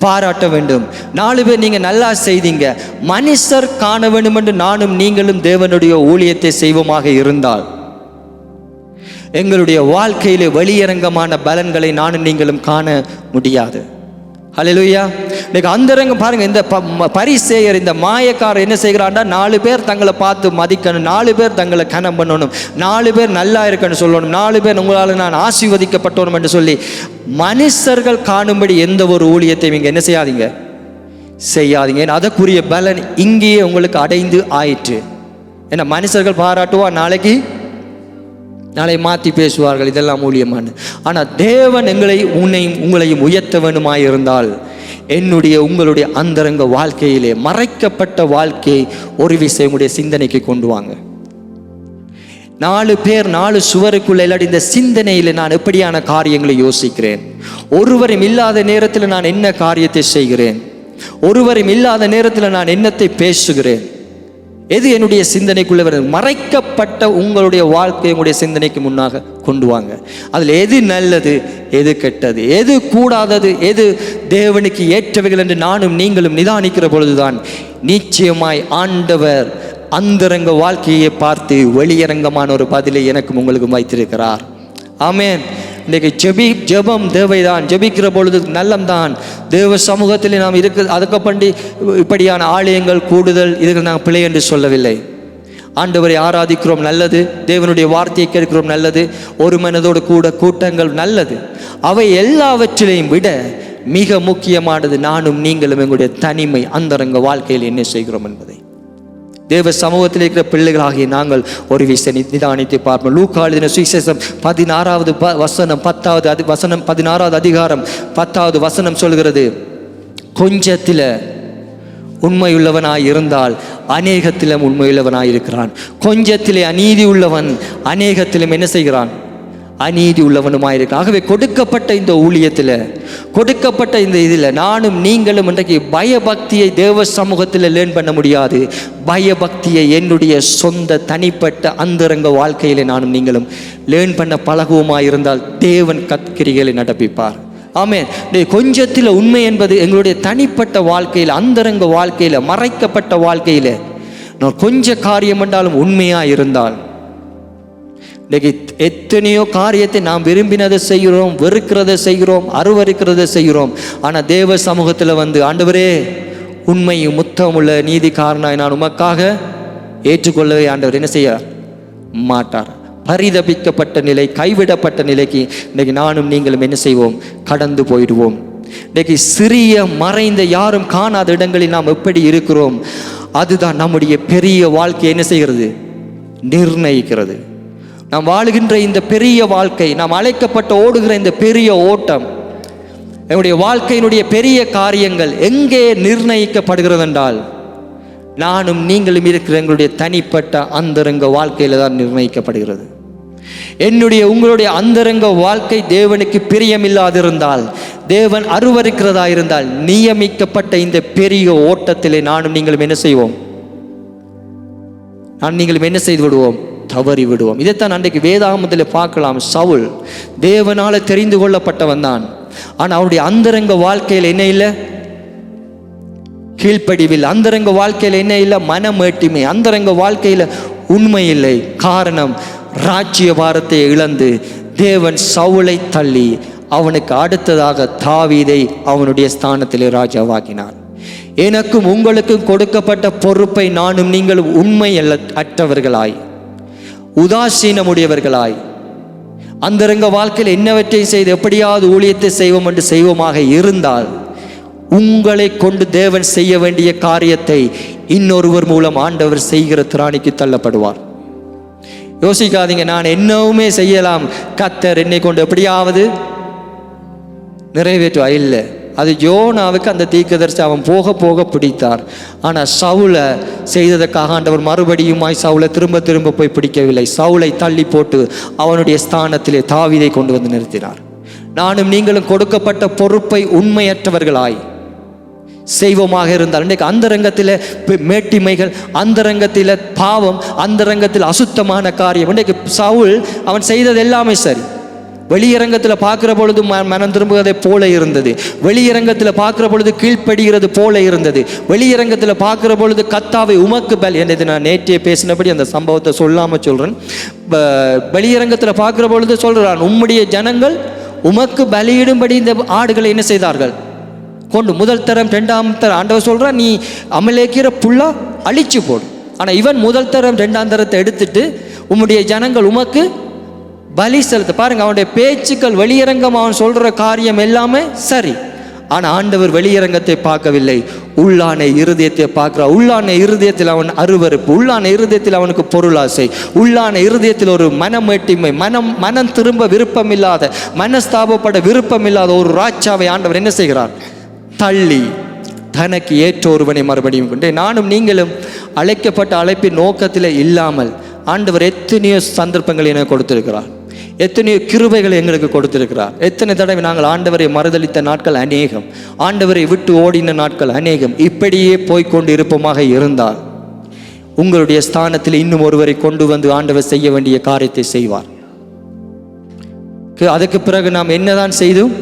S1: பாராட்ட வேண்டும். 4 பேர் நீங்க நல்லா செய்தீங்க, மனுஷர் காண வேண்டும் என்று நானும் நீங்களும் தேவனுடைய ஊழியத்தை செய்வோமாக இருந்தால், எங்களுடைய வாழ்க்கையிலே வெளியரங்கமான பலன்களை நானும் நீங்களும் காண முடியாது. ஹல்லேலூயா. இன்னைக்கு அந்தரங்கம் பாருங்க, இந்த பரிசேயர், இந்த மாயக்காரர் என்ன செய்கிறான்டா, 4 பேர் தங்களை பார்த்து மதிக்கணும், 4 பேர் தங்களை கனம் பண்ணணும், 4 பேர் நல்லா இருக்கணும் சொல்லணும், 4 பேர் உங்களால் நான் ஆசீர்வதிக்கப்பட்டோம் என்று சொல்லி மனுஷர்கள் காணும்படி எந்த ஒரு ஊழியத்தையும் இங்கே என்ன செய்யாதீங்க, செய்யாதீங்க. அதற்குரிய பலன் இங்கேயே உங்களுக்கு அடைந்து ஆயிற்று. ஏன்னா மனுஷர்கள் பாராட்டுவா, நாளை மாற்றி பேசுவார்கள், இதெல்லாம் ஊழியமான. ஆனால் தேவன் உங்களையும் உயர்த்த வேண்டுமாயிருந்தால், உங்களுடைய அந்தரங்க வாழ்க்கையிலே மறைக்கப்பட்ட வாழ்க்கையை ஒரு விஷயம் உங்களுடைய சிந்தனைக்கு கொண்டு வாங்க. 4 பேர் 4 சுவருக்குள்ள இல்லாட்டி இந்த சிந்தனையில் நான் எப்படியான காரியங்களை யோசிக்கிறேன், ஒருவரும் இல்லாத நேரத்தில் நான் என்ன காரியத்தை செய்கிறேன், ஒருவரும் இல்லாத நேரத்தில் நான் என்னத்தை பேசுகிறேன், எது என்னுடைய சிந்தனைக்குள்ளே வருது? மறைக்கப்பட்ட உங்களுடைய வாழ்க்கை உங்களுடைய சிந்தனைக்கு முன்னாக கொண்டு வாங்க. அதில் எது நல்லது, எது கெட்டது, எது கூடாதது, எது தேவனுக்கு ஏற்றவைகள் என்று நானும் நீங்களும் நிதானிக்கிற பொழுதுதான் நிச்சயமாய் ஆண்டவர் அந்தரங்க வாழ்க்கையை பார்த்து வெளியரங்கமான ஒரு பதிலை எனக்கும் உங்களுக்கும் வைத்திருக்கிறார். ஆமென். இன்றைக்கு ஜெபம் தேவைதான். ஜெபிக்கிற பொழுது நல்லம்தான். தேவ சமூகத்தில் நாம் அதுக்கப்பண்டி இப்படியான ஆலயங்கள் கூடுதல் இதுகள் நாங்கள் பிழை என்று சொல்லவில்லை. ஆண்டவரை ஆராதிக்கிறோம், நல்லது. தேவனுடைய வார்த்தையை கேட்கிறோம், நல்லது. ஒரு மனதோடு கூட கூட்டங்கள், நல்லது. அவை எல்லாவற்றிலையும் விட மிக முக்கியமானது நானும் நீங்களும் எங்களுடைய தனிமை அந்தரங்க வாழ்க்கையில் என்ன செய்கிறோம் என்பதை தேவ சமூகத்தில் இருக்கிற பிள்ளைகளாகிய நாங்கள் ஒரு விஷயம் நிதானித்து பார்ப்போம். லூக்கா எழுதின சுவிசேஷம் 16வது வசனம் 10வது வசனம் 16வது அதிகாரம் 10வது வசனம் சொல்கிறது, கொஞ்சத்தில் உண்மையுள்ளவனாய் இருந்தால் அநேகத்திலும் உண்மையுள்ளவனாய் இருக்கிறான். கொஞ்சத்திலே அநீதி உள்ளவன் அநேகத்திலும் என்ன செய்கிறான்? அநீதி உள்ளவனுமாயிருக்கிறான். ஆகவே கொடுக்கப்பட்ட இந்த ஊழியத்தில், கொடுக்கப்பட்ட இந்த இதில் நானும் நீங்களும் இன்றைக்கு பயபக்தியை தேவ சமூகத்தில் லேர்ன் பண்ண முடியாது. பயபக்தியை என்னுடைய சொந்த தனிப்பட்ட அந்தரங்க வாழ்க்கையில் நானும் நீங்களும் லேர்ன் பண்ண பழகுவமாக இருந்தால் தேவன் கிரிகளை நடப்பிப்பார். ஆமென். கொஞ்சத்தில் உண்மை என்பது எங்களுடைய தனிப்பட்ட வாழ்க்கையில், அந்தரங்க வாழ்க்கையில், மறைக்கப்பட்ட வாழ்க்கையில் நான் கொஞ்ச காரியம் என்றாலும் உண்மையாக இருந்தால், இன்றைக்கு எத்தனையோ காரியத்தை நாம் விரும்பினதை செய்கிறோம், வெறுக்கிறதை செய்கிறோம், அருவருக்கிறதை செய்கிறோம். ஆனால் தேவ சமூகத்தில் ஆண்டவரே உண்மையும் முத்தமுள்ள நீதிக்காரனாய் நான் உமக்காக ஏற்றுக்கொள்ளவே ஆண்டவர் என்ன செய்ய மாட்டார். பரிதபிக்கப்பட்ட நிலை, கைவிடப்பட்ட நிலைக்கு இன்றைக்கு நானும் நீங்களும் என்ன செய்வோம்? கடந்து போயிடுவோம். இன்றைக்கு சிறிய மறைந்த யாரும் காணாத இடங்களில் நாம் எப்படி இருக்கிறோம், அதுதான் நம்முடைய பெரிய வாழ்க்கையை என்ன செய்கிறது? நிர்ணயிக்கிறது. நாம் வாழுகின்ற இந்த பெரிய வாழ்க்கை, நாம் அழைக்கப்பட்ட ஓடுகிற இந்த பெரிய ஓட்டம், என்னுடைய வாழ்க்கையினுடைய பெரிய காரியங்கள் எங்கே நிர்ணயிக்கப்படுகிறது என்றால் நானும் நீங்களும் இருக்கிற எங்களுடைய தனிப்பட்ட அந்தரங்க வாழ்க்கையில் தான் நிர்ணயிக்கப்படுகிறது. என்னுடைய உங்களுடைய அந்தரங்க வாழ்க்கை தேவனுக்கு பிரியமில்லாதிருந்தால், தேவன் அருவருக்கிறதா இருந்தால், நியமிக்கப்பட்ட இந்த பெரிய ஓட்டத்திலே நானும் நீங்களும் என்ன செய்வோம்? நீங்களும் என்ன செய்து விடுவோம்? தவறி விடுவோம். இதைத்தான் அன்றைக்கு வேதாகமத்தில் பார்க்கலாம். சவுல் தேவனால தெரிந்து கொள்ளப்பட்டவன் தான். ஆனால் அவருடைய அந்தரங்க வாழ்க்கையில் என்ன இல்லை? கீழ்ப்படிவில். அந்தரங்க வாழ்க்கையில் என்ன இல்லை? மனமேட்டிமை. அந்தரங்க வாழ்க்கையில் உண்மை இல்லை. காரணம், ராஜ்ய பாரத்தை இழந்து தேவன் சவுலை தள்ளி அவனுக்கு அடுத்ததாக தாவீதை அவனுடைய ஸ்தானத்திலே ராஜாவாக்கினார். எனக்கும் உங்களுக்கும் கொடுக்கப்பட்ட பொறுப்பை நானும் நீங்களும் உண்மை அற்றவர்களாய், உதாசீனமுடையவர்களாய், அந்தரங்க வாழ்க்கையில் என்னவற்றை செய்து எப்படியாவது ஊழியத்தை செய்வோம் என்று செய்வோமாக இருந்தால், உங்களை கொண்டு தேவன் செய்ய வேண்டிய காரியத்தை இன்னொருவர் மூலம் ஆண்டவர் செய்கிற திராணிக்கு தள்ளப்படுவார். யோசிக்காதீங்க, நான் என்னவுமே செய்யலாம், கர்த்தர் என்னை கொண்டு எப்படியாவது நிறைவேற்றுவா. இல்லை, அது யோனாவுக்கு அந்த தீர்க்கதரிசி அவன் போக போக பிடித்தார். ஆனால் சவுலை செய்ததற்காக ஆண்டவர் மறுபடியுமாய் சவுலை திரும்ப திரும்ப போய் பிடிக்கவில்லை. சவுலை தள்ளி போட்டு அவனுடைய ஸ்தானத்திலே தாவீதை கொண்டு வந்து நிறுத்தினார். நானும் நீங்களும் கொடுக்கப்பட்ட பொறுப்பை உண்மையற்றவர்களாய் செய்வோமாக இருந்தால், இன்றைக்கு அந்தரங்கத்தில் மேட்டிமைகள், அந்தரங்கத்தில் பாவம், அந்தரங்கத்தில் அசுத்தமான காரியம். இன்றைக்கு சவுல் அவன் செய்தது எல்லாமே சரி. வெளியரங்கத்தில் பார்க்குற பொழுது மனம் திரும்புவதை போல இருந்தது. வெளியரங்கத்தில் பார்க்குற பொழுது கீழ்ப்படுகிறது போல இருந்தது. வெளியரங்கத்தில் பார்க்குற பொழுது கர்த்தாவை உமக்கு பலி என்னது, நான் நேற்றே பேசினபடி அந்த சம்பவத்தை சொல்லாமல் சொல்கிறேன். வெளியரங்கத்தில் பார்க்குற பொழுது சொல்கிறான், உம்முடைய ஜனங்கள் உமக்கு பலியிடும்படி இந்த ஆடுகளை என்ன செய்தார்கள் கொண்டு, முதல் தரம் ரெண்டாம் தரம். ஆண்டவர் சொல்கிறான், நீ அமலேக்கிற புல்லா அழிச்சு போடு. ஆனால் இவன் முதல் தரம் ரெண்டாம் தரத்தை எடுத்துட்டு உம்முடைய ஜனங்கள் உமக்கு பலி செலுத்த. பாருங்க, அவனுடைய பேச்சுக்கள், வெளியரங்கம், அவன் சொல்ற காரியம் எல்லாமே சரி. ஆனால் ஆண்டவர் வெளியரங்கத்தை பார்க்கவில்லை, உள்ளான இருதயத்தை பார்க்கிறார். உள்ளான இருதயத்தில் அவன் அருவருப்பு, உள்ளான இருதயத்தில் அவனுக்கு பொருளாசை, உள்ளான இருதயத்தில் ஒரு மனமேட்டிமை, மனம் திரும்ப விருப்பமில்லாத, மனஸ்தாபப்பட விருப்பமில்லாத ஒரு ராஜாவை ஆண்டவர் என்ன செய்கிறார்? தள்ளி தனக்கு ஏற்ற ஒருவனை மறுபடியும் கொண்டு. நானும் நீங்களும் அழைக்கப்பட்ட அழைப்பின் நோக்கத்தில் இல்லாமல் ஆண்டவர் எத்தனையோ சந்தர்ப்பங்களை எனக்கு கொடுத்திருக்கிறார், எத்தனையோ கிருபைகளை எங்களுக்கு கொடுத்திருக்கிறார். எத்தனை தடவை நாங்கள் ஆண்டவரை மறுதளித்த நாட்கள் அநேகம், ஆண்டவரை விட்டு ஓடின நாட்கள் அநேகம். இப்படியே போய்கொண்டு இருப்போமாக இருந்தால் உங்களுடைய ஸ்தானத்தில் இன்னும் ஒருவரை கொண்டு வந்து ஆண்டவர் செய்ய வேண்டிய காரியத்தை செய்வார். அதுக்கு பிறகு நாம் என்னதான் செய்தும்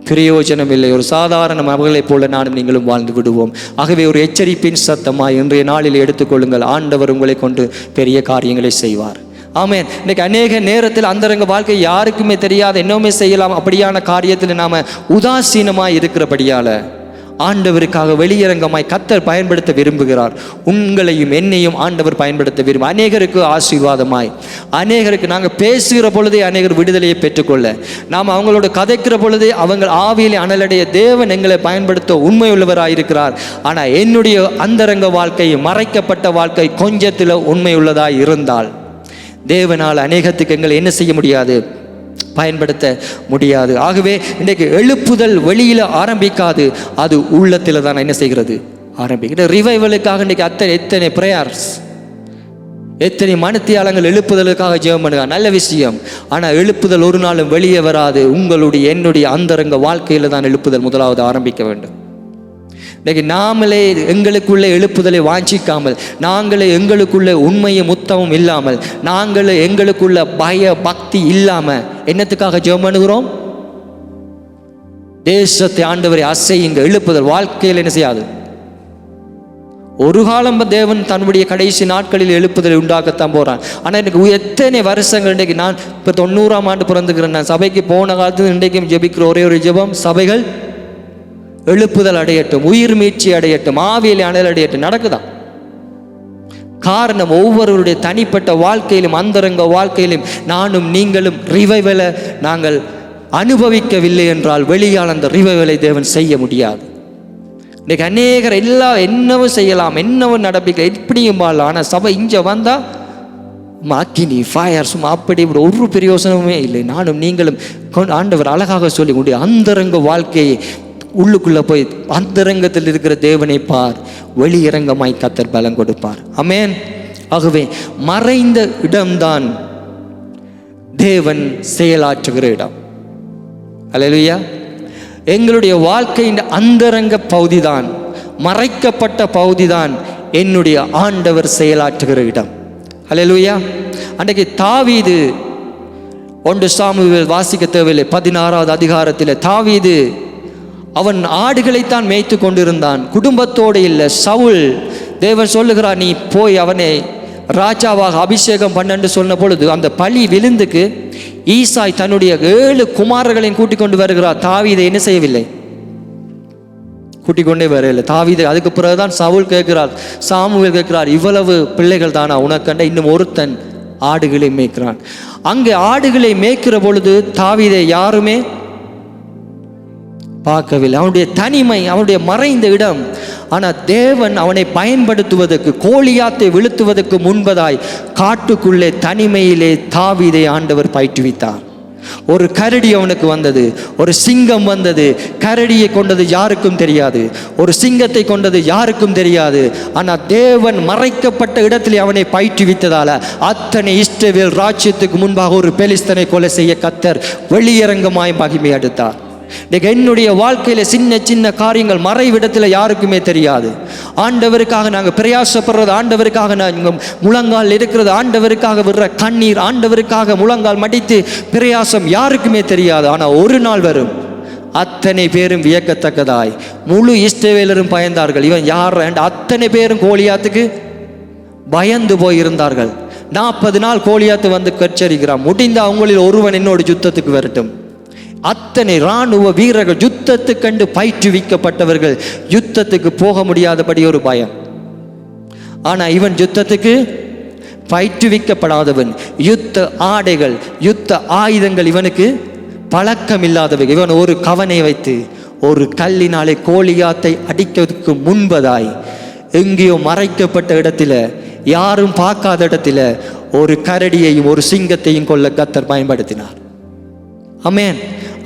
S1: பிரயோஜனம் இல்லை. ஒரு சாதாரண மகளைப் போல நானும் நீங்களும் வாழ்ந்து விடுவோம். ஆகவே ஒரு எச்சரிப்பின் சத்தமாய் இன்றைய நாளில் எடுத்துக்கொள்ளுங்கள். ஆண்டவர் உங்களை கொண்டு பெரிய காரியங்களை செய்வார். ஆமென். இன்னைக்கு அநேக நேரத்தில் அந்தரங்க வாழ்க்கை யாருக்குமே தெரியாது, என்னவுமே செய்யலாம் அப்படியான காரியத்தில் நாம உதாசீனமாய் இருக்கிறபடியால ஆண்டவருக்காக வெளியரங்கமாய் கர்த்தர் பயன்படுத்த விரும்புகிறார். உங்களையும் என்னையும் ஆண்டவர் பயன்படுத்த விரும்ப அநேகருக்கு ஆசீர்வாதமாய், அநேகருக்கு நாங்கள் பேசுகிற பொழுதே அநேகர் விடுதலையை பெற்றுக்கொள்ள, நாம் அவங்களோட கதைக்கிற பொழுதே அவங்க ஆவியிலே அனலடைய தேவன் எங்களை பயன்படுத்த உண்மை உள்ளவராக இருக்கிறார். ஆனால் என்னுடைய அந்தரங்க வாழ்க்கை, மறைக்கப்பட்ட வாழ்க்கை கொஞ்சத்தில் உண்மை உள்ளதாக இருந்தால் தேவனால் அநேகத்துக்கு எங்களை என்ன செய்ய முடியாது, பயன்படுத்த முடியாது. ஆகவே இன்றைக்கு எழுப்புதல் வெளியில் ஆரம்பிக்காது, அது உள்ளத்தில் தான் என்ன செய்கிறது, ஆரம்பிக்கிறது. ரிவைவலுக்காக இன்றைக்கு எத்தனை பிரேயர்ஸ், எத்தனை மணித்தியாலங்கள் எழுப்புதலுக்காக ஜெபம் பண்ணுங்க, நல்ல விஷயம். ஆனால் எழுப்புதல் ஒரு நாளும் வெளியே வராது. உங்களுடைய என்னுடைய அந்தரங்க வாழ்க்கையில் தான் எழுப்புதல் முதலாவது ஆரம்பிக்க வேண்டும். இன்றைக்கு நாமளே எங்களுக்குள்ளே எழுப்புதலை வாஞ்சிக்காமல், நாங்களே எங்களுக்குள்ளே உண்மையும் முத்தமும் இல்லாமல், நாங்களே எங்களுக்குள்ள பய பக்தி இல்லாமல் என்னத்துக்காக ஜெபம் பண்ணுகிறோம்? தேசத்தை ஆண்டவரை அசையுங்க. எழுப்புதல் வாழ்க்கையில் என்ன செய்யாது. ஒரு காலம் தேவன் தன்னுடைய கடைசி நாட்களில் எழுப்புதலை உண்டாக்கத்தான் போகிறான். ஆனால் எனக்கு எத்தனை வருஷங்கள், இன்றைக்கு நான் இப்போ 90ஆம் ஆண்டு பிறந்துக்கிறேன். நான் சபைக்கு போன காலத்தில் இன்றைக்கும் ஜெபிக்கிற ஒரே ஒரு ஜெபம், சபைகள் எழுப்புதல் அடையட்டும், உயிர் மீட்சி அடையட்டும், ஆவியிலே அனல் அடையட்டும். நடக்குதான். காரணம், ஒவ்வொருவருடைய தனிப்பட்ட வாழ்க்கையிலும் அந்தரங்க வாழ்க்கையிலும் நானும் நீங்களும் ரிவைவலை நாங்கள் அனுபவிக்கவில்லை என்றால் வெளியால் அந்த ரிவைவலை தேவன் செய்ய முடியாது. இன்னைக்கு அநேகர் என்னவும் செய்யலாம், என்னவும் நடப்பிக்க எப்படியும் வாழலாம். ஆனால் சபை இங்கே வந்தால் அக்கினி ஃபயர் சும்மா அப்படி இப்படி ஒரு பிரயோசனமே இல்லை. நானும் நீங்களும் ஆண்டவர் அழகாக சொல்லி கொண்டு அந்தரங்க வாழ்க்கையை உள்ளுக்குள்ள போய் அந்தரங்கத்தில் இருக்கிற தேவனை பார், வெளியரங்கமாய் கர்த்தர் பலம் கொடுப்பார். ஆமென். ஆகவே மறைந்த இடம்தான் தேவன் செயலாற்றுகிற இடம். அல்லேலூயா. எங்களுடைய வாழ்க்கையின் அந்தரங்க பகுதிதான், மறைக்கப்பட்ட பகுதிதான் என்னுடைய ஆண்டவர் செயலாற்றுகிற இடம். அல்லேலூயா. அன்றைக்கு தாவீது, 1 சாமுவேல் வாசிக்க தேவையில்லை, 16வது அதிகாரத்தில் தாவீது அவன் ஆடுகளைத்தான் மேய்த்து கொண்டிருந்தான், குடும்பத்தோடு இல்லை. சவுல் தேவன் சொல்லுகிறார், நீ போய் அவனை ராஜாவாக அபிஷேகம் பண்ணு சொன்ன பொழுது அந்த பழி விழுந்துக்கு ஈசாய் தன்னுடைய 7 குமாரர்களையும் கூட்டிக் கொண்டு வருகிறார். தாவீதை என்ன செய்யவில்லை, கூட்டிக் கொண்டே வரவில்லை. தாவீதை அதுக்கு பிறகுதான் சவுல் கேட்கிறார், சாமுவேல் கேட்கிறார், இவ்வளவு பிள்ளைகள் தானா உனக்கண்ட, இன்னும் ஒருத்தன் ஆடுகளை மேய்க்கிறான். அங்கே ஆடுகளை மேய்க்கிற பொழுது தாவீதை யாருமே பார்க்கவில்லை. அவனுடைய தனிமை, அவனுடைய மறைந்த இடம். ஆனால் தேவன் அவனை பயன்படுத்துவதற்கு, கோலியாத்தை வீழ்த்துவதற்கு முன்பதாய் காட்டுக்குள்ளே தனிமையிலே தாவீதை ஆண்டவர் பயிற்றுவித்தார். ஒரு கரடி அவனுக்கு வந்தது, ஒரு சிங்கம் வந்தது. கரடியை கொண்டது யாருக்கும் தெரியாது, ஒரு சிங்கத்தை கொண்டது யாருக்கும் தெரியாது. ஆனால் தேவன் மறைக்கப்பட்ட இடத்தில் அவனை பயிற்றுவித்ததால அத்தனை இஸ்ரவேல் ராஜ்யத்துக்கு முன்பாக ஒரு பெலிஸ்தனை கொலை செய்ய கர்த்தர் வெளியரங்கமாய் மகிமை எடுத்தார். என்னுடைய வாழ்க்கையில சின்ன சின்ன காரியங்கள் மறைவிடத்தில் யாருக்குமே தெரியாது. ஆண்டவருக்காக நாங்கள் பிரயாசப்படுறது, ஆண்டவருக்காக நாங்கள் முழங்கால் இருக்கிறது, ஆண்டவருக்காக விடுற கண்ணீர், ஆண்டவருக்காக முழங்கால் மடித்து பிரயாசம் யாருக்குமே தெரியாது. ஆனால் ஒரு நாள் வரும், அத்தனை பேரும் வியக்கத்தக்கதாய் முழு இஸ்ரவேலரும் பயந்தார்கள். இவன் யார்? அத்தனை பேரும் கோலியாத்துக்கு பயந்து போயிருந்தார்கள். 40 நாள் கோலியாத்து வந்து கச்சரிக்கிறான், முடிந்த அவங்களில் ஒருவன் என்னோட யுத்தத்துக்கு வரட்டும். அத்தனை இராணுவ வீரர்கள், யுத்தத்துக்கு கண்டு பயிற்றுவிக்கப்பட்டவர்கள், யுத்தத்துக்கு போக முடியாதபடி ஒரு பயம். ஆனால் இவன் யுத்தத்துக்கு பயிற்றுவிக்கப்படாதவன், யுத்த ஆடைகள், யுத்த ஆயுதங்கள் இவனுக்கு பழக்கம் இல்லாதவை. இவன் ஒரு கவனை வைத்து ஒரு கல்லினாலே கோலியாத்தை அடிக்கிறதுக்கு முன்பதாய் எங்கேயோ மறைக்கப்பட்ட இடத்துல, யாரும் பார்க்காத இடத்துல ஒரு கரடியையும் ஒரு சிங்கத்தையும் கொல்ல கர்த்தர் பயன்படுத்தினார். ஆமென்.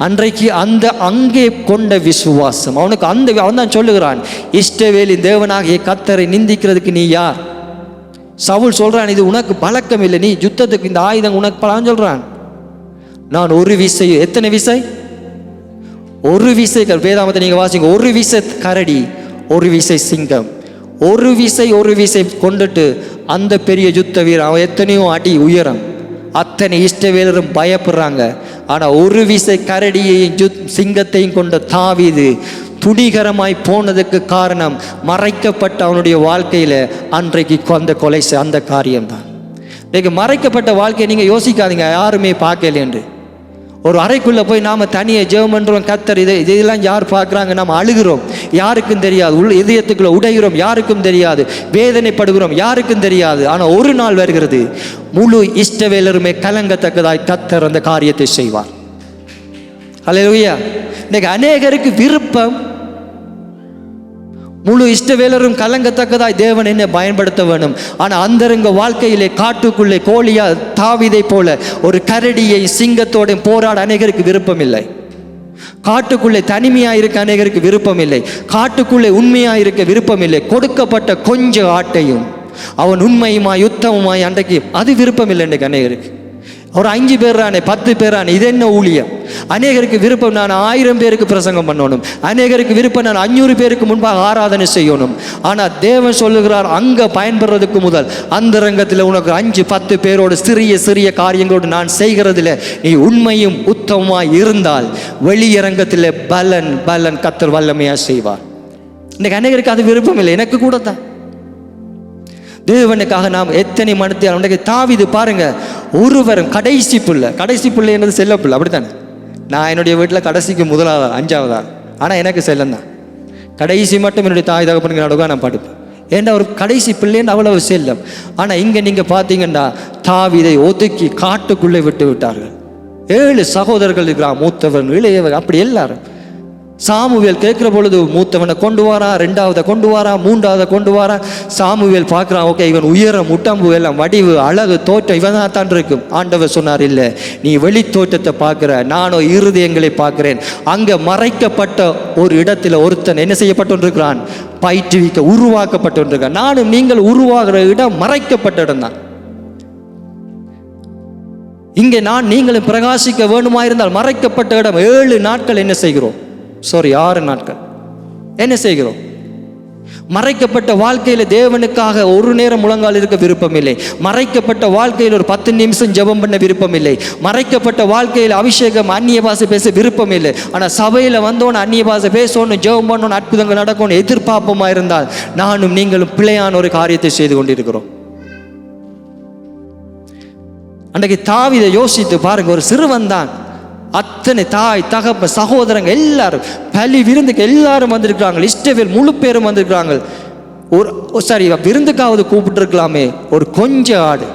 S1: அன்றைக்கு அங்கே கொண்ட விசுவாசம் அவனுக்கு, அவன் தான் சொல்லுகிறான், இஸ்ரவேலின் தேவனாகிய கர்த்தரை நிந்திக்கிறதுக்கு நீ யார்? சவுல் சொல்றான், இது உனக்கு பழக்கம் இல்லை, நீ யுத்தத்துக்கு இந்த ஆயுதம் உனக்கு பழம் சொல்றான். நான் ஒரு விசை, எத்தனை விசை? ஒரு விசை. வேதாமத்தை நீங்க வாசிங்க, ஒரு விசை கரடி, ஒரு விசை சிங்கம், ஒரு விசை கொண்டுட்டு அந்த பெரிய யுத்த வீரன், அவன் எத்தனையோ அடி உயரம், அத்தனை இஷ்டவேலரும் பயப்படுறாங்க. ஆனால் ஒரு விசை கரடியையும் சிங்கத்தையும் கொண்ட தாவீது துணிகரமாய் போனதுக்கு காரணம் மறைக்கப்பட்ட அவனுடைய வாழ்க்கையில் அன்றைக்கு அந்த கொலை அந்த காரியம்தான். இன்னைக்கு மறைக்கப்பட்ட வாழ்க்கையை நீங்கள் யோசிக்காதீங்க, யாருமே பார்க்கல என்று. ஒரு அறைக்குள்ளே போய் நாம் தனியாக ஜெபம் பண்ணுறோம், கத்தர் இதெல்லாம் யார் பார்க்குறாங்க, நாம் அழுகிறோம், யாருக்கும் தெரியாது, இதயத்துக்குள்ளே உடைகிறோம், யாருக்கும் தெரியாது, வேதனைப்படுகிறோம், யாருக்கும் தெரியாது. ஆனால் ஒரு நாள் வருகிறது, முழு இஷ்டவேலருமே கலங்கத்தக்கதாய் கத்தர் அந்த காரியத்தை செய்வார். அல்லேலூயா. இன்னைக்கு அநேகருக்கு விருப்பம், முழு இஷ்டவேலரும் கலங்கத்தக்கதாய் தேவன் என்ன பயன்படுத்த வேணும். ஆனால் அந்தரங்க வாழ்க்கையிலே காட்டுக்குள்ளே கோழியா தாவீதை போல ஒரு கரடியை சிங்கத்தோட போராட அநேகருக்கு விருப்பம் இல்லை. காட்டுக்குள்ளே தனிமையாக இருக்க அநேகருக்கு விருப்பம் இல்லை. காட்டுக்குள்ளே உண்மையாக இருக்க விருப்பம் இல்லை. கொடுக்கப்பட்ட கொஞ்ச ஆட்டையும் அவன் உண்மையுமாய் யுத்தமுமாய் அன்றைக்கு அது விருப்பம் இல்லை. இன்றைக்கு அநேகருக்கு ஒரு 5 பேரானே 10 பேரானே இது என்ன ஊழியம். அநேகருக்கு விருப்பம் நான் 1000 பேருக்கு பிரசங்கம் பண்ணணும். அநேகருக்கு விருப்பம் நான் 500 பேருக்கு முன்பாக ஆராதனை செய்யணும். ஆனால் தேவன் சொல்லுகிறார், அங்கே பயன்படுறதுக்கு முதல் அந்த ரங்கத்தில் உனக்கு 5-10 பேரோடு சிறிய காரியங்களோடு நான் செய்கிறதில் நீ உண்மையும் உத்தமமாய் இருந்தால் வெளியரங்கத்தில் பலன் கத்தர் வல்லமையாக செய்வார். இன்னைக்கு அநேகருக்கு அது விருப்பம் இல்லை. எனக்கு கூட தான். தேவனுக்காக நாம் எத்தனை மனத்தை உனக்கு தாவீது பாருங்க, ஒருவரும் கடைசி பிள்ளை என்னது செல்ல பிள்ளை, அப்படித்தானே. நான் என்னுடைய வீட்டில் கடைசிக்கு முதலாவது 5ஆவதா, ஆனால் எனக்கு செல்லம் தான். கடைசி மட்டும் என்னுடைய தாய் தகப்பனுக்கு நடுவாக நான் படுப்பேன். ஏன்னா ஒரு கடைசி பிள்ளைன்னு அவ்வளவு செல்லம். ஆனால் இங்கே நீங்கள் பார்த்தீங்கன்னா தாவீதை ஒதுக்கி காட்டுக்குள்ளே விட்டு விட்டார்கள். 7 சகோதரர்கள் இருக்கிறான், மூத்தவன் இளையவன் அப்படி எல்லாரும். சாமுவேல் கேட்குற பொழுது மூத்தவனை கொண்டு வாரான், 2ஆவதை கொண்டு வாரான், 3ஆவதை கொண்டு வாரான். சாமுவேல் பார்க்குறான், ஓகே இவன் உயரம் உட்டம்பு எல்லாம் வடிவு அழகு தோற்றம் இவன் தான் இருக்கும். ஆண்டவர் சொன்னார், இல்லை நீ வெளி தோற்றத்தை பார்க்குற, நானோ இருதயங்களை பார்க்குறேன். அங்கே மறைக்கப்பட்ட ஒரு இடத்துல ஒருத்தன் என்ன செய்யப்பட்டிருக்கிறான், பயிற்றுவிக்க உருவாக்கப்பட்டிருக்கான். நானும் நீங்கள் உருவாகிற இடம் மறைக்கப்பட்ட இடம் தான். இங்கே நீங்களும் பிரகாசிக்க வேணுமா இருந்தால் மறைக்கப்பட்ட இடம். 7 நாட்கள் என்ன செய்கிறோம், 6 நாட்கள் என்ன செய்கிறோம்? மறைக்கப்பட்ட வாழ்க்கையில் தேவனுக்காக ஒரு நேரம் முழங்கால் இருக்க விருப்பம் இல்லை. மறைக்கப்பட்ட வாழ்க்கையில் ஒரு 10 நிமிஷம் ஜெபம் பண்ண விருப்பம் இல்லை. மறைக்கப்பட்ட வாழ்க்கையில் அபிஷேகம் அந்நிய பாஷை பேச விருப்பம் இல்லை. ஆனால் சபையில் வந்தோன்னு அந்நிய பாஷை பேசணும், ஜெபம் பண்ணணும், அற்புதங்கள் நடக்கணும் எதிர்பார்ப்போமா இருந்தால் நானும் நீங்களும் பிழையான ஒரு காரியத்தை செய்து கொண்டிருக்கிறோம். அன்றைக்கு தாவீதை யோசித்து பாருங்க, ஒரு சிறுவன் தான், அத்தனை தாய் தகப்ப சகோதரங்க எல்லாரும் பலி விருந்துக்கு எல்லாரும் வந்திருக்கிறாங்க. இஷ்டவேல் முழு பேரும் வந்திருக்கிறாங்க. விருந்துக்காவது கூப்பிட்டு இருக்கலாமே, ஒரு கொஞ்ச ஆடு.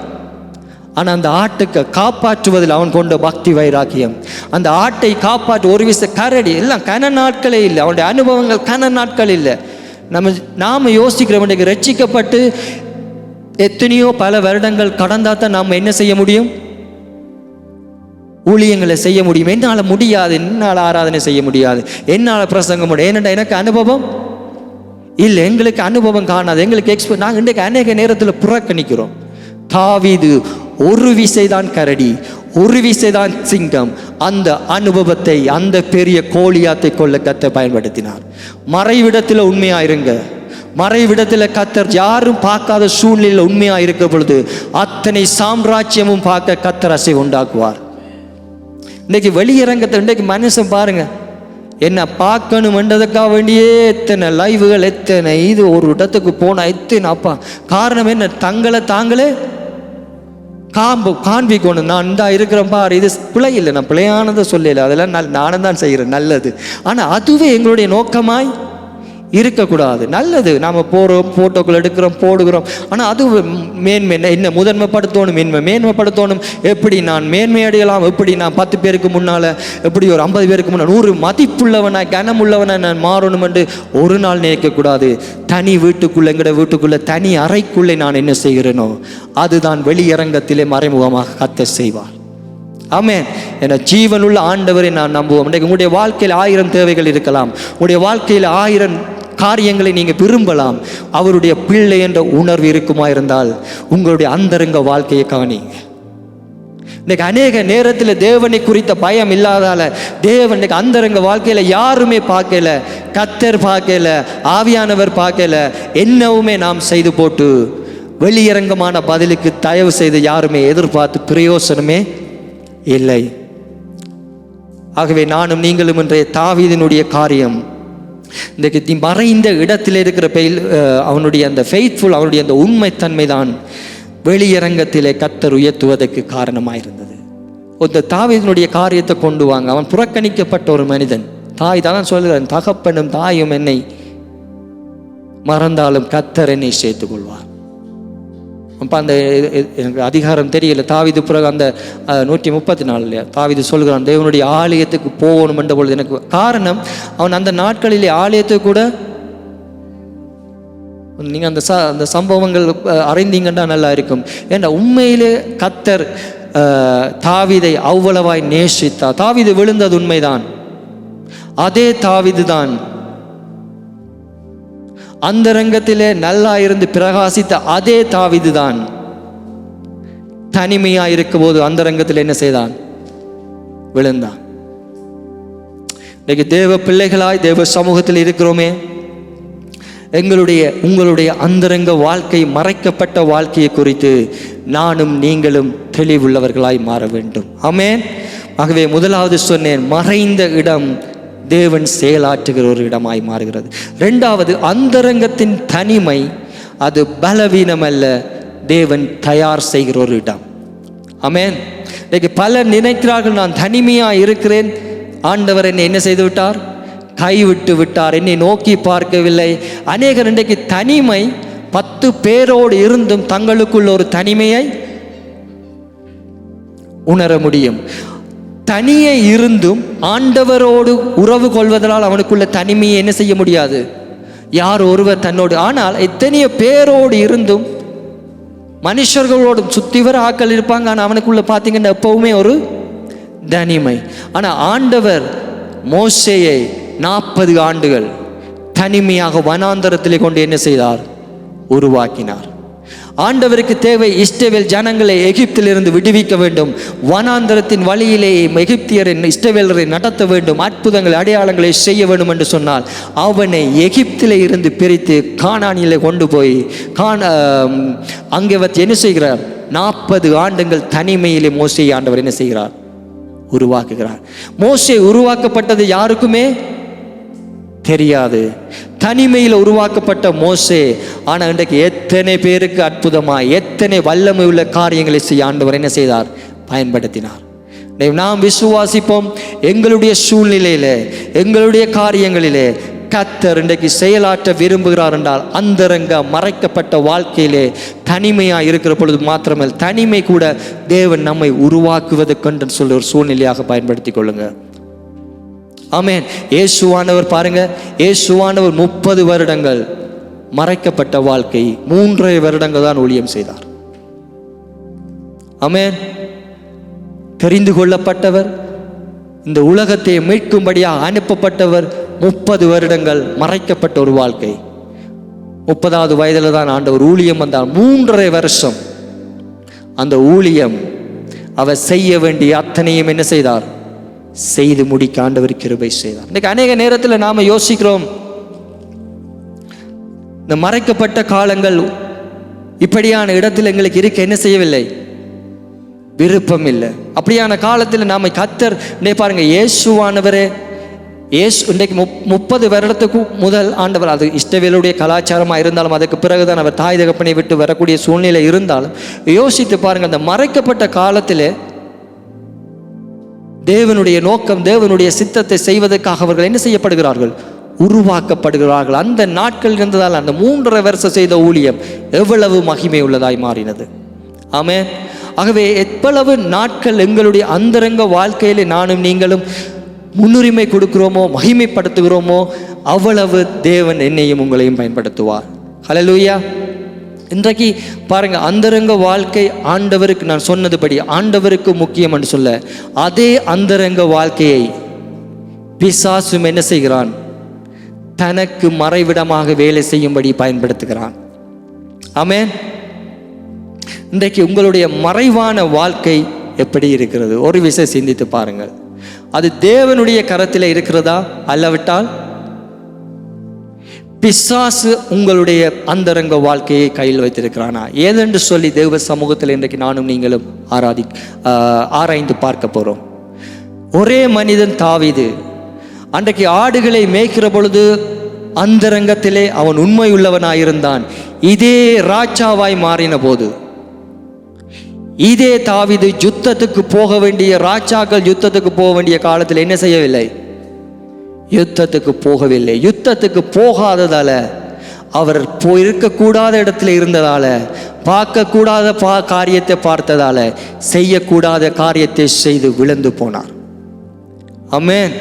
S1: ஆனால் அந்த ஆட்டுக்கு காப்பாற்றுவதில் அவன் கொண்ட பக்தி வைராக்கியம், அந்த ஆட்டை காப்பாற்று ஒரு விச கரடி எல்லாம் கன நாட்களே இல்லை. அவனுடைய அனுபவங்கள் கன நாட்கள் இல்லை. நாம் யோசிக்கிறவனுக்கு ரட்சிக்கப்பட்டு எத்தனையோ பல வருடங்கள் கடந்தால் தான் நாம் என்ன செய்ய முடியும், ஊழியங்களை செய்ய முடியும். என்னால் முடியாது, என்னால் ஆராதனை செய்ய முடியாது, என்னால் பிரசங்கம் முடியும். ஏனென்றால் எனக்கு அனுபவம் இல்லை, எங்களுக்கு அனுபவம் காணாது, எங்களுக்கு நாங்கள் இன்றைக்கு அநேக நேரத்தில் புறக்கணிக்கிறோம். தாவீது ஒரு விசைதான் கரடி, ஒரு விசைதான் சிங்கம். அந்த அனுபவத்தை அந்த பெரிய கோலியாத்தை கொள்ள கத்தர் பயன்படுத்தினார். மறைவிடத்தில் உண்மையாயிருங்க. மறைவிடத்தில் கத்தர் யாரும் பார்க்காத சூழ்நிலையில் உண்மையாக இருக்க பொழுது அத்தனை சாம்ராஜ்யமும் பார்க்க கத்தர் அசை உண்டாக்குவார். இன்றைக்கு வெளியரங்கத்தை இன்றைக்கு மனுஷன் பாருங்க, என்ன பார்க்கணுமென்றதுக்காக வேண்டியே எத்தனை லைவுகள், எத்தனை இது, ஒரு இடத்துக்கு போனால் எத்தனை அப்பா. காரணம் என்ன, தங்களை தாங்களே காண்பிக்கணும். நான் இந்த இருக்கிறேன் பாரு, இது பிழை இல்லை, நான் பிழையானதை சொல்லலை, அதெல்லாம் நானும் தான் செய்கிறேன் நல்லது. ஆனால் அதுவே எங்களுடைய நோக்கமாய் இருக்கக்கூடாது. நல்லது, நாம் போகிறோம், ஃபோட்டோக்கள் எடுக்கிறோம், போடுகிறோம். ஆனால் அது மேன்மை என்ன முதன்மைப்படுத்தணும், மேன்மைப்படுத்தணும். எப்படி நான் மேன்மை அடையலாம், எப்படி நான் 10 பேருக்கு முன்னால், எப்படி ஒரு 50 பேருக்கு முன்னால் 100 மதிப்புள்ளவனாய் கனமுள்ளவனாய் நான் மாறணும் என்று ஒரு நாள் நினைக்கக்கூடாது. தனி வீட்டுக்குள்ளே, எங்கட வீட்டுக்குள்ளே தனி அறைக்குள்ளே நான் என்ன செய்கிறேனோ அதுதான் வெளியரங்கத்திலே மறைமுகமாக கர்த்தர் செய்வார். ஆமென். என ஜீவனுள்ள ஆண்டவரை நான் நம்புவோம். இன்றைக்கு உங்களுடைய வாழ்க்கையில் 1000 தேவைகள் இருக்கலாம், உங்களுடைய வாழ்க்கையில் 1000 காரியங்களை நீங்கள் விரும்பலாம். அவருடைய பிள்ளை என்ற உணர்வு இருக்குமா இருந்தால் உங்களுடைய அந்தரங்க வாழ்க்கையை கவனிங்க. இன்னைக்கு அநேக நேரத்தில் தேவனை குறித்த பயம் இல்லாதால தேவன் இன்னைக்கு அந்தரங்க வாழ்க்கையில யாருமே பார்க்கல, கர்த்தர் பார்க்கல, ஆவியானவர் பார்க்கல. என்னவுமே நாம் செய்து போட்டு வெளியரங்கமான பதிலுக்கு தயவு செய்து யாருமே எதிர்பார்த்து பிரயோசனமே இல்லை. ஆகவே நானும் நீங்களும் இன்றைய தாவீதினுடைய காரியம், இன்றைக்கு மறைந்த இடத்தில் இருக்கிற அவனுடைய அந்த ஃபெய்த்ஃபுல், அவனுடைய அந்த உண்மைத்தன்மை தான் வெளியரங்கத்திலே கர்த்தர் உயர்த்துவதற்கு காரணமாயிருந்தது. இந்த தாவீதினுடைய காரியத்தை கொண்டு வாங்க. அவன் புறக்கணிக்கப்பட்ட ஒரு மனிதன். தாய் தான் சொல்கிறான், தகப்பனும் தாயும் என்னை மறந்தாலும் கர்த்தர் என்னை சேர்த்துக் கொள்வார். அப்போ அந்த எனக்கு அதிகாரம் தெரியல. தாவீது பிறகு அந்த 134 தாவீது சொல்கிறான், தேவனுடைய ஆலயத்துக்கு போகணும் என்ற பொழுது எனக்கு காரணம், அவன் அந்த நாட்களிலே ஆலயத்துக்கு கூட நீங்கள் அந்த சம்பவங்கள் அறிந்தீங்கன்னா நல்லா இருக்கும். ஏன்னா உண்மையிலே கர்த்தர் தாவீதை அவ்வளவாய் நேசித்தார். தாவீது விழுந்தது உண்மைதான். அதே தாவீது தான் அந்தரங்கத்திலே நல்லா இருந்து பிரகாசித்த அதே தாவீது தான் தனிமையா இருக்கும் போது அந்தரங்கத்தில் என்ன செய்தான்? விழுந்தான். இன்னைக்கு தேவ பிள்ளைகளாய் தேவ சமூகத்தில் இருக்கிறோமே, உங்களுடைய அந்தரங்க வாழ்க்கை, மறைக்கப்பட்ட வாழ்க்கையை குறித்து நானும் நீங்களும் தெளிவுள்ளவர்களாய் மாற வேண்டும். ஆமென். ஆகவே முதலாவது சொன்னேன், மறைந்த இடம் தேவன் செயலாற்றுகிற ஒரு இடமாய் மாறுகிறது. இரண்டாவது, அந்தரங்கத்தின் தனிமை அது பலவீனம் அல்ல, தேவன் தயார் செய்கிற ஒரு இடம். ஆமென். இன்னைக்கு பலர் நினைக்கிறார்கள், நான் தனிமையா இருக்கிறேன், ஆண்டவர் என்னை என்ன செய்து விட்டார்? கைவிட்டு விட்டார், என்னை நோக்கி பார்க்கவில்லை. அநேகர் இன்றைக்கு தனிமை, 10 பேரோடு இருந்தும் தங்களுக்குள்ள ஒரு தனிமையை உணர முடியும். தனியே இருந்தும் ஆண்டவரோடு உறவு கொள்வதனால் அவனுக்குள்ள தனிமையை என்ன செய்ய முடியாது? யார் ஒருவர் தன்னோடு. ஆனால் எத்தனையோ பேரோடு இருந்தும் மனுஷர்களோடு சுத்தி வர ஆக்கள் இருப்பாங்க, ஆனால் அவனுக்குள்ள பார்த்தீங்கன்னா எப்பவுமே ஒரு தனிமை. ஆனால் ஆண்டவர் மோசேயை 40 ஆண்டுகள் தனிமையாக வனாந்தரத்திலே கொண்டு என்ன செய்தார்? உருவாக்கினார். ஆண்டவருக்கு தேவை இஸ்ரவேல் ஜனங்களை எகிப்திலிருந்து விடுவிக்க வேண்டும். வனாந்தரத்தின் வழியிலே எகிப்தியரை இஸ்ரவேலரை நடத்த வேண்டும், அற்புதங்கள் அடையாளங்களை செய்ய வேண்டும் என்று சொன்னால் அவனை எகிப்திலே இருந்து பிரித்து கானானிலே கொண்டு போய் அங்கே வச்சு என்ன செய்கிறார்? 40 ஆண்டுகள் தனிமையிலே மோசே ஆண்டவர் என்ன செய்கிறார்? உருவாக்குகிறார். மோசே உருவாக்கப்பட்டது யாருக்குமே தெரியாது. தனிமையில் உருவாக்கப்பட்ட மோசே, ஆனால் இன்றைக்கு எத்தனை பேருக்கு அற்புதமாய் எத்தனை வல்லமை உள்ள காரியங்களை செய்ய ஆண்டவர் என்ன செய்தார்? பயன்படுத்தினார். நாம் விசுவாசிப்போம், எங்களுடைய சூழ்நிலையிலே எங்களுடைய காரியங்களிலே கர்த்தர் இன்றைக்கு செயலாற்ற விரும்புகிறார் என்றால் அந்தரங்க மறைக்கப்பட்ட வாழ்க்கையிலே தனிமையாக இருக்கிற பொழுது மாத்திரமல்ல, தனிமை கூட தேவன் நம்மை உருவாக்குவதற்கென்று சொல்லி ஒரு சூழ்நிலையாக பயன்படுத்தி கொள்ளுங்க. ஆமென். இயேசுவானவர் பாருங்க, இயேசுவானவர் 30 வருடங்கள் மறைக்கப்பட்ட வாழ்க்கை, 3.5 வருடங்கள் தான் ஊழியம் செய்தார். ஆமென். தெரிந்து கொள்ளப்பட்டவர், இந்த உலகத்தை மீட்கும்படியாக அனுப்பப்பட்டவர், 30 வருடங்கள் மறைக்கப்பட்ட ஒரு வாழ்க்கை. 30வது வயதில் தான் ஆண்டவர் ஊழியம் வந்தார். 3.5 வருஷம் அந்த ஊழியம் அவர் செய்ய வேண்டிய அத்தனையும் என்ன செய்தார்? செய்து முடிக்க ஆண்டவர் கிருபை செய்தார். இன்னைக்கு அநேக நேரத்தில் நாம யோசிக்கிறோம், இந்த மறைக்கப்பட்ட காலங்கள் இப்படியான இடத்தில் எங்களுக்கு இருக்க என்ன செய்யவில்லை? விருப்பம் இல்லை. அப்படியான காலத்தில் நாம கர்த்தர் பாருங்க, இயேசுவானவரே இன்றைக்கு 30 வருடத்துக்கு முதல் ஆண்டவர், அது இஸ்ரவேலுடைய கலாச்சாரமாக இருந்தாலும் அதுக்கு பிறகுதான் அவர் தாய் தகப்பனை விட்டு வரக்கூடிய சூழ்நிலை இருந்தாலும் யோசித்து பாருங்க, அந்த மறைக்கப்பட்ட காலத்திலே தேவனுடைய நோக்கம், தேவனுடைய சித்தத்தை செய்வதற்காக அவர்கள் என்ன செய்யப்படுகிறார்கள்? உருவாக்கப்படுகிறார்கள். அந்த நாட்கள் இருந்ததால் அந்த 3.5 வருஷம் செய்த ஊழியம் எவ்வளவு மகிமை உள்ளதாய் மாறினது. ஆமென். ஆகவே எவ்வளவு நாட்கள் எங்களுடைய அந்தரங்க வாழ்க்கையிலே நானும் நீங்களும் முன்னுரிமை கொடுக்கிறோமோ, மகிமைப்படுத்துகிறோமோ, அவ்வளவு தேவன் என்னையும் உங்களையும் பயன்படுத்துவார். ஹல்லேலூயா. இன்றைக்கு பாருங்க, அந்தரங்க வாழ்க்கை ஆண்டவருக்கு, நான் சொன்னதுபடி ஆண்டவருக்கு முக்கியம் என்று சொல்ல, அதே அந்தரங்க வாழ்க்கையை பிசாசும் என்ன செய்கிறான்? தனக்கு மறைவிடமாக வேலை செய்யும்படி பயன்படுத்துகிறான். ஆமென். இன்றைக்கு உங்களுடைய மறைவான வாழ்க்கை எப்படி இருக்கிறது? ஒரு விஷயம் சிந்தித்து பாருங்கள். அது தேவனுடைய கரத்தில் இருக்கிறதா, அல்லவிட்டால் பிசாசு உங்களுடைய அந்தரங்க வாழ்க்கையை கையில் வைத்திருக்கிறானா ஏதென்று சொல்லி தேவ சமூகத்தில் இன்றைக்கு நானும் நீங்களும் ஆராய்ந்து பார்க்க போறோம். ஒரே மனிதன் தாவீது அன்றைக்கு ஆடுகளை மேய்க்கிற பொழுது அந்தரங்கத்திலே அவன் உண்மை உள்ளவனாயிருந்தான். இதே ராஜாவாய் மாறின போது, இதே தாவீது யுத்தத்துக்கு போக வேண்டிய ராஜாக்கள் யுத்தத்துக்கு போக வேண்டிய காலத்தில் என்ன செய்யவில்லை? யுத்தத்துக்கு போகவில்லை. யுத்தத்துக்கு போகாததால, அவர் இருக்கக்கூடாத இடத்துல இருந்ததால, பார்க்கக்கூடாத காரியத்தை பார்த்ததால, செய்யக்கூடாத காரியத்தை செய்து விழுந்து போனார். ஆமென்.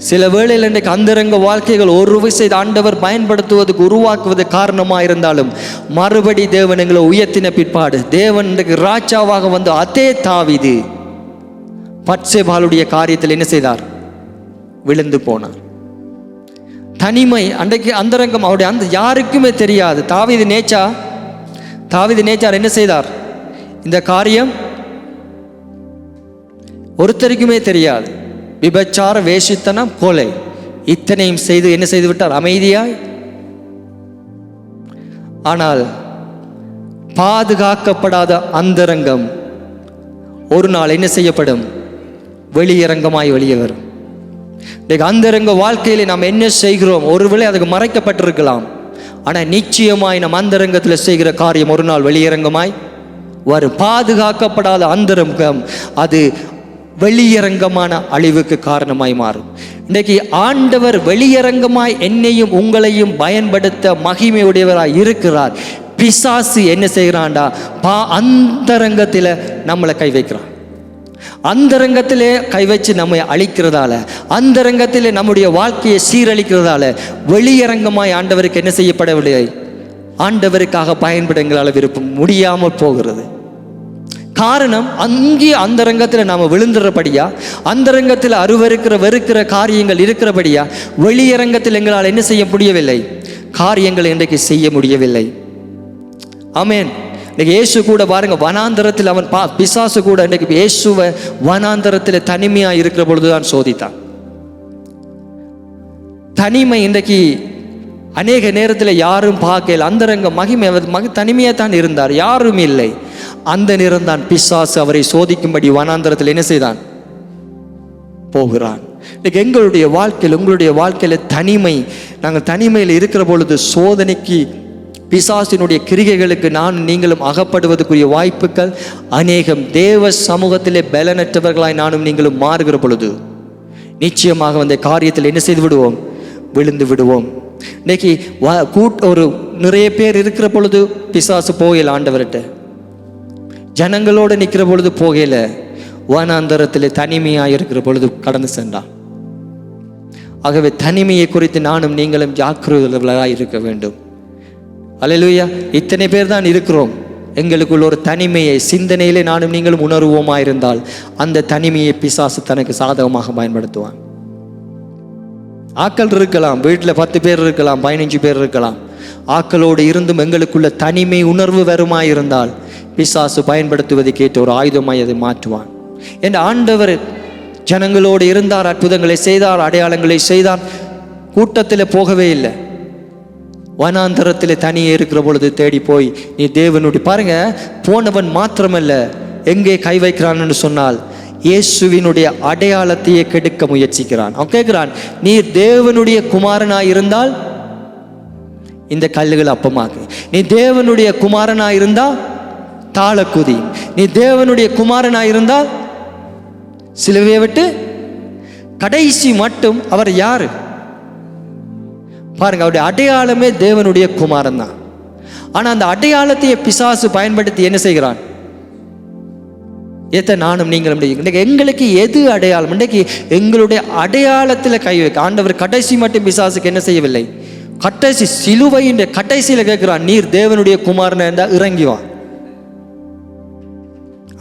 S1: சில வேளையில் இன்றைக்கு அந்தரங்க வாழ்க்கைகள் ஒரு விஷயத்தை ஆண்டவர் பயன்படுத்துவதற்கு உருவாக்குவது காரணமாக இருந்தாலும், மறுபடி தேவன் எங்களை உயர்த்தின பிற்பாடு தேவன் இன்றைக்கு ராஜாவாக வந்து அதே தாவீது பத்சேபாளுடைய காரியத்தில் என்ன செய்தார்? விழுந்து போனார். தனிமை அன்றைக்கு அந்தரங்கம் அவருடைய யாருக்குமே தெரியாது. தாவீது நேச்சார் என்ன செய்தார்? இந்த காரியம் ஒருத்தருக்குமே தெரியாது. விபச்சார, வேசித்தனம், கொலை இத்தனையும் செய்து என்ன செய்து விட்டார்? அமைதியாய். ஆனால் பாதுகாக்கப்படாத அந்தரங்கம் ஒரு நாள் என்ன செய்யப்படும்? வெளியரங்கமாய் வெளியே வரும். அந்தரங்க வாழ்க்கையில நாம் என்ன செய்கிறோம், ஒருவேளை அதுக்கு மறைக்கப்பட்டிருக்கலாம். ஆனால் நிச்சயமாய் நம் அந்தரங்கத்தில் செய்கிற காரியம் ஒரு நாள் வெளியரங்கமாய் வரும். பாதுகாக்கப்படாத அந்தரங்கம் அது வெளியரங்கமான அழிவுக்கு காரணமாய் மாறும். இன்றைக்கு ஆண்டவர் வெளியரங்கமாய் என்னையும் உங்களையும் பயன்படுத்த மகிமையுடையவராய் இருக்கிறார். பிசாசு என்ன செய்கிறான்டா? அந்தரங்கத்தில் நம்மளை கை வைக்கிறான். அந்தரங்கத்திலே கை வச்சு நம்மை அழிக்கிறதால, அந்தரங்கத்திலே நம்முடைய வாழ்க்கையை சீரழிக்கிறதால வெளியரங்கமாய் ஆண்டவருக்கு என்ன செய்யப்படவில்லை? ஆண்டவருக்காக பயன்பட எங்களால் விருப்பம் முடியாமல் போகிறது. காரணம், அங்கே அந்தரங்கத்தில் நாம் விழுந்துறபடியா, அந்தரங்கத்தில் வெறுக்கிற காரியங்கள் இருக்கிறபடியா, வெளியரங்கத்தில் எங்களால் என்ன செய்ய முடியவில்லை? காரியங்களை இன்றைக்கு செய்ய முடியவில்லை. ஆமென். இன்னைக்கு இயேசு கூட பாருங்க, வனாந்தரத்தில் அவன் பிசாசு கூட இன்னைக்கு இயேசுவை வனாந்தரத்தில் தனிமையா இருக்கிற பொழுதுதான் சோதித்தான். தனிமை இன்றைக்கு அநேக நேரத்தில் யாரும் பார்க்கல. அந்தரங்க மகிமை தனிமையா தான் இருந்தார், யாரும் இல்லை. அந்த நேரம் தான் பிசாசு அவரை சோதிக்கும்படி வனாந்தரத்தில் என்ன செய்தான்? போகிறான். இன்னைக்கு எங்களுடைய வாழ்க்கையில், உங்களுடைய வாழ்க்கையில தனிமை, நாங்கள் தனிமையில் இருக்கிற பொழுது சோதனைக்கு, பிசாசினுடைய கிரிகைகளுக்கு நீங்களும் அகப்படுவதற்குரிய வாய்ப்புகள் அநேகம். தேவ சமூகத்திலே பலனற்றவர்களாய் நானும் நீங்களும் மாறுகிற பொழுது நிச்சயமாக அந்த காரியத்தில் என்ன செய்து விடுவோம்? விழுந்து விடுவோம். இன்னைக்கு ஒரு நிறைய பேர் இருக்கிற பொழுது பிசாசு போகல, ஆண்டவர்கிட்ட ஜனங்களோடு நிற்கிற பொழுது போகல, வனாந்தரத்தில் தனிமையாக இருக்கிற பொழுது கடந்து சென்றான். ஆகவே தனிமையை குறித்து நானும் நீங்களும் ஜாக்கிரதையாக இருக்க வேண்டும். அல்லேலூயா. இத்தனை பேர் தான் இருக்கிறோம். எங்களுக்குள்ள ஒரு தனிமையை சிந்தனையிலே நானும் நீங்களும் உணர்வோமாயிருந்தால் அந்த தனிமையை பிசாசு தனக்கு சாதகமாக பயன்படுத்துவான். ஆக்கள் இருக்கலாம், வீட்டில் 10 பேர் இருக்கலாம், 15 பேர் இருக்கலாம். ஆக்களோடு இருந்தும் எங்களுக்குள்ள தனிமை உணர்வு வருமாயிருந்தால் பிசாசு பயன்படுத்துவதை கேட்டு ஒரு ஆயுதமாய் அதை மாற்றுவான். என்ற ஆண்டவர் ஜனங்களோடு இருந்தார், அற்புதங்களை செய்தார், அடையாளங்களை செய்தார், கூட்டத்தில் போகவே இல்லை. வனாந்தரத்தில் தனியே இருக்கிற பொழுது தேடி போய் நீ தேவனுடைய பாருங்க, போனவன் மாத்திரமல்ல, எங்கே கை வைக்கிறான்னு சொன்னால் இயேசுவினுடைய அடையாளத்தையே கெடுக்க முயற்சிக்கிறான். அவன் கேட்கிறான், நீ தேவனுடைய குமாரனாய் இருந்தால் இந்த கல்லுகள் அப்பமாக்கு, நீ தேவனுடைய குமாரனாய் இருந்தா தாளக்குதி, நீ தேவனுடைய குமாரனாய் இருந்தால் சிலுவையை விட்டு. கடைசி மட்டும் அவர் யாரு பாருங்க, அவருடைய அடையாளமே தேவனுடைய குமாரன் தான். ஆனா அந்த அடையாளத்தையே பிசாசு பயன்படுத்தி என்ன செய்கிறான்? நானும் நீங்களும் இன்றைக்கு எங்களுக்கு எது அடையாளம்? இன்றைக்கு எங்களுடைய அடையாளத்தில் கை வைக்க ஆண்டவர் கடைசி மட்டும் பிசாசுக்கு என்ன செய்யவில்லை. கடைசி சிலுவையின் கடைசியில் கேட்கிறான், நீர் தேவனுடைய குமாரன் இருந்தால் இறங்கி வா.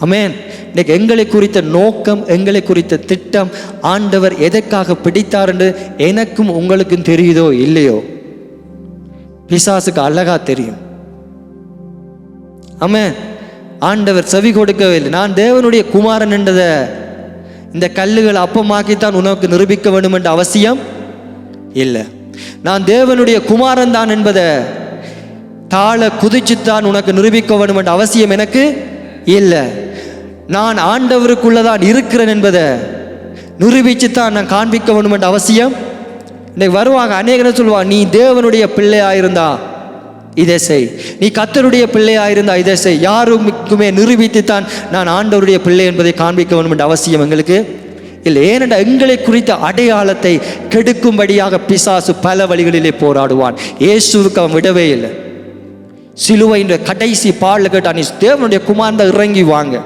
S1: ஆமென். இன்னைக்கு எங்களை குறித்த நோக்கம், எங்களை குறித்த திட்டம், ஆண்டவர் எதற்காக பிடித்தார் என்று எனக்கும் உங்களுக்கும் தெரியுதோ இல்லையோ, பிசாசுக்கு அழகா தெரியும். ஆமென். ஆண்டவர் செவி கொடுக்கவே இல்லை. நான் தேவனுடைய குமாரன் என்றதை இந்த கல்லுகள் அப்பமாக்கித்தான் உனக்கு நிரூபிக்க வேண்டும் என்ற அவசியம் இல்லை. நான் தேவனுடைய குமாரன் தான் என்பதை தாழ குதிச்சுத்தான் உனக்கு நிரூபிக்க வேண்டும் என்ற அவசியம் எனக்கு இல்லை. நான் ஆண்டவருக்குள்ளதான் இருக்கிறேன் என்பதை நிரூபிச்சுத்தான் நான் காண்பிக்க வேண்டும் என்ற அவசியம். இன்னைக்கு வருவாங்க அநேகர் சொல்லுவாங்க, நீ தேவனுடைய பிள்ளையாயிருந்தா இதை செய், நீ கர்த்தருடைய பிள்ளையாயிருந்தா இதை செய். யாருக்குமே நிரூபித்துத்தான் நான் ஆண்டவருடைய பிள்ளை என்பதை காண்பிக்க வேண்டும் என்ற அவசியம் எங்களுக்கு இல்லை. ஏனென்றால் எங்களை குறித்த அடையாளத்தை கெடுக்கும்படியாக பிசாசு பல வழிகளிலே போராடுவான். இயேசுவுக்கு அவன் விடவே இல்லை. சிலுவையின் கடைசி பாடல கேட்டா, நீ தேவனுடைய குமாரன் இறங்கி வாங்க.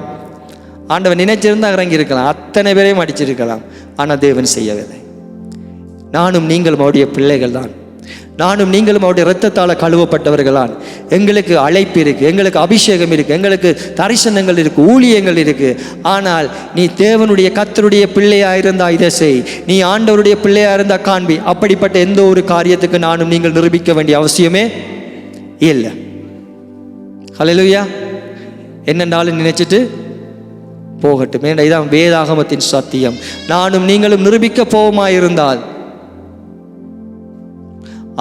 S1: ஆண்டவன் நினைச்சிருந்தா இறங்கி இருக்கலாம், அத்தனை பேரையும் அடிச்சிருக்கலாம். ஆனால் தேவன் செய்யவில்லை. நானும் நீங்களும் அவருடைய பிள்ளைகள் தான். நானும் நீங்களும் அவருடைய இரத்தத்தால் கழுவப்பட்டவர்களான். எங்களுக்கு அழைப்பு இருக்குது, எங்களுக்கு அபிஷேகம் இருக்குது, எங்களுக்கு தரிசனங்கள் இருக்குது, ஊழியங்கள் இருக்குது. ஆனால் நீ தேவனுடைய கர்த்தருடைய பிள்ளையாக இருந்தால் இதை செய், நீ ஆண்டவருடைய பிள்ளையாக இருந்தால் காண்பி. அப்படிப்பட்ட எந்த ஒரு காரியத்துக்கு நானும் நீங்கள் நிரூபிக்க வேண்டிய அவசியமே இல்லை. ஹல்லேலூயா. என்னென்னாலும் நினைச்சிட்டு போகட்டும். ஏன்னா இதான் வேதாகமத்தின் சத்தியம். நானும் நீங்களும் நிரூபிக்க போவோமாயிருந்தால்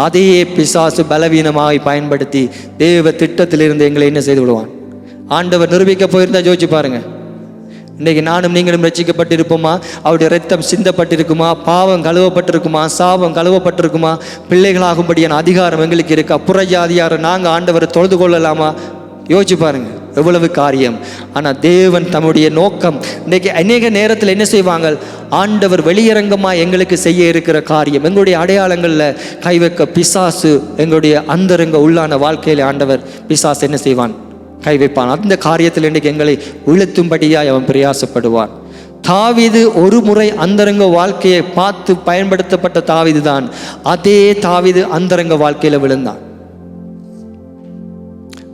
S1: அதையே பிசாசு பலவீனமாக பயன்படுத்தி தேவ திட்டத்திலிருந்து எங்களை என்ன செய்து விடுவான். ஆண்டவர் நிரூபிக்க போயிருந்தா யோசிச்சு பாருங்க, இன்றைக்கு நானும் நீங்களும் ரட்சிக்கப்பட்டிருப்போமா? அவருடைய ரத்தம் சிந்தப்பட்டிருக்குமா? பாவம் கழுவப்பட்டிருக்குமா? சாபம் கழுவப்பட்டிருக்குமா? பிள்ளைகளாகும்படியான அதிகாரம் எங்களுக்கு இருக்கா? புறஜாதியார நாங்கள் ஆண்டவரை தொழுது கொள்ளலாமா? யோசிச்சு பாருங்க, எவ்வளவு காரியம். ஆனால் தேவன் தம்முடைய நோக்கம் இன்றைக்கி அநேக நேரத்தில் என்ன செய்வாங்க, ஆண்டவர் வெளியரங்கமாக எங்களுக்கு செய்ய இருக்கிற காரியம், எங்களுடைய அடையாளங்களில் கை வைக்க பிசாசு எங்களுடைய அந்தரங்க உள்ளான வாழ்க்கையில் ஆண்டவர் பிசாசு என்ன செய்வான், கை வைப்பான். அந்த காரியத்தில் இன்றைக்கு எங்களை உளுத்தும்படியாக அவன் பிரயாசப்படுவான். தாவீது ஒரு முறை அந்தரங்க வாழ்க்கையை பார்த்து பயன்படுத்தப்பட்ட தாவீது தான். அதே தாவீது அந்தரங்க வாழ்க்கையில் விழுந்தான்.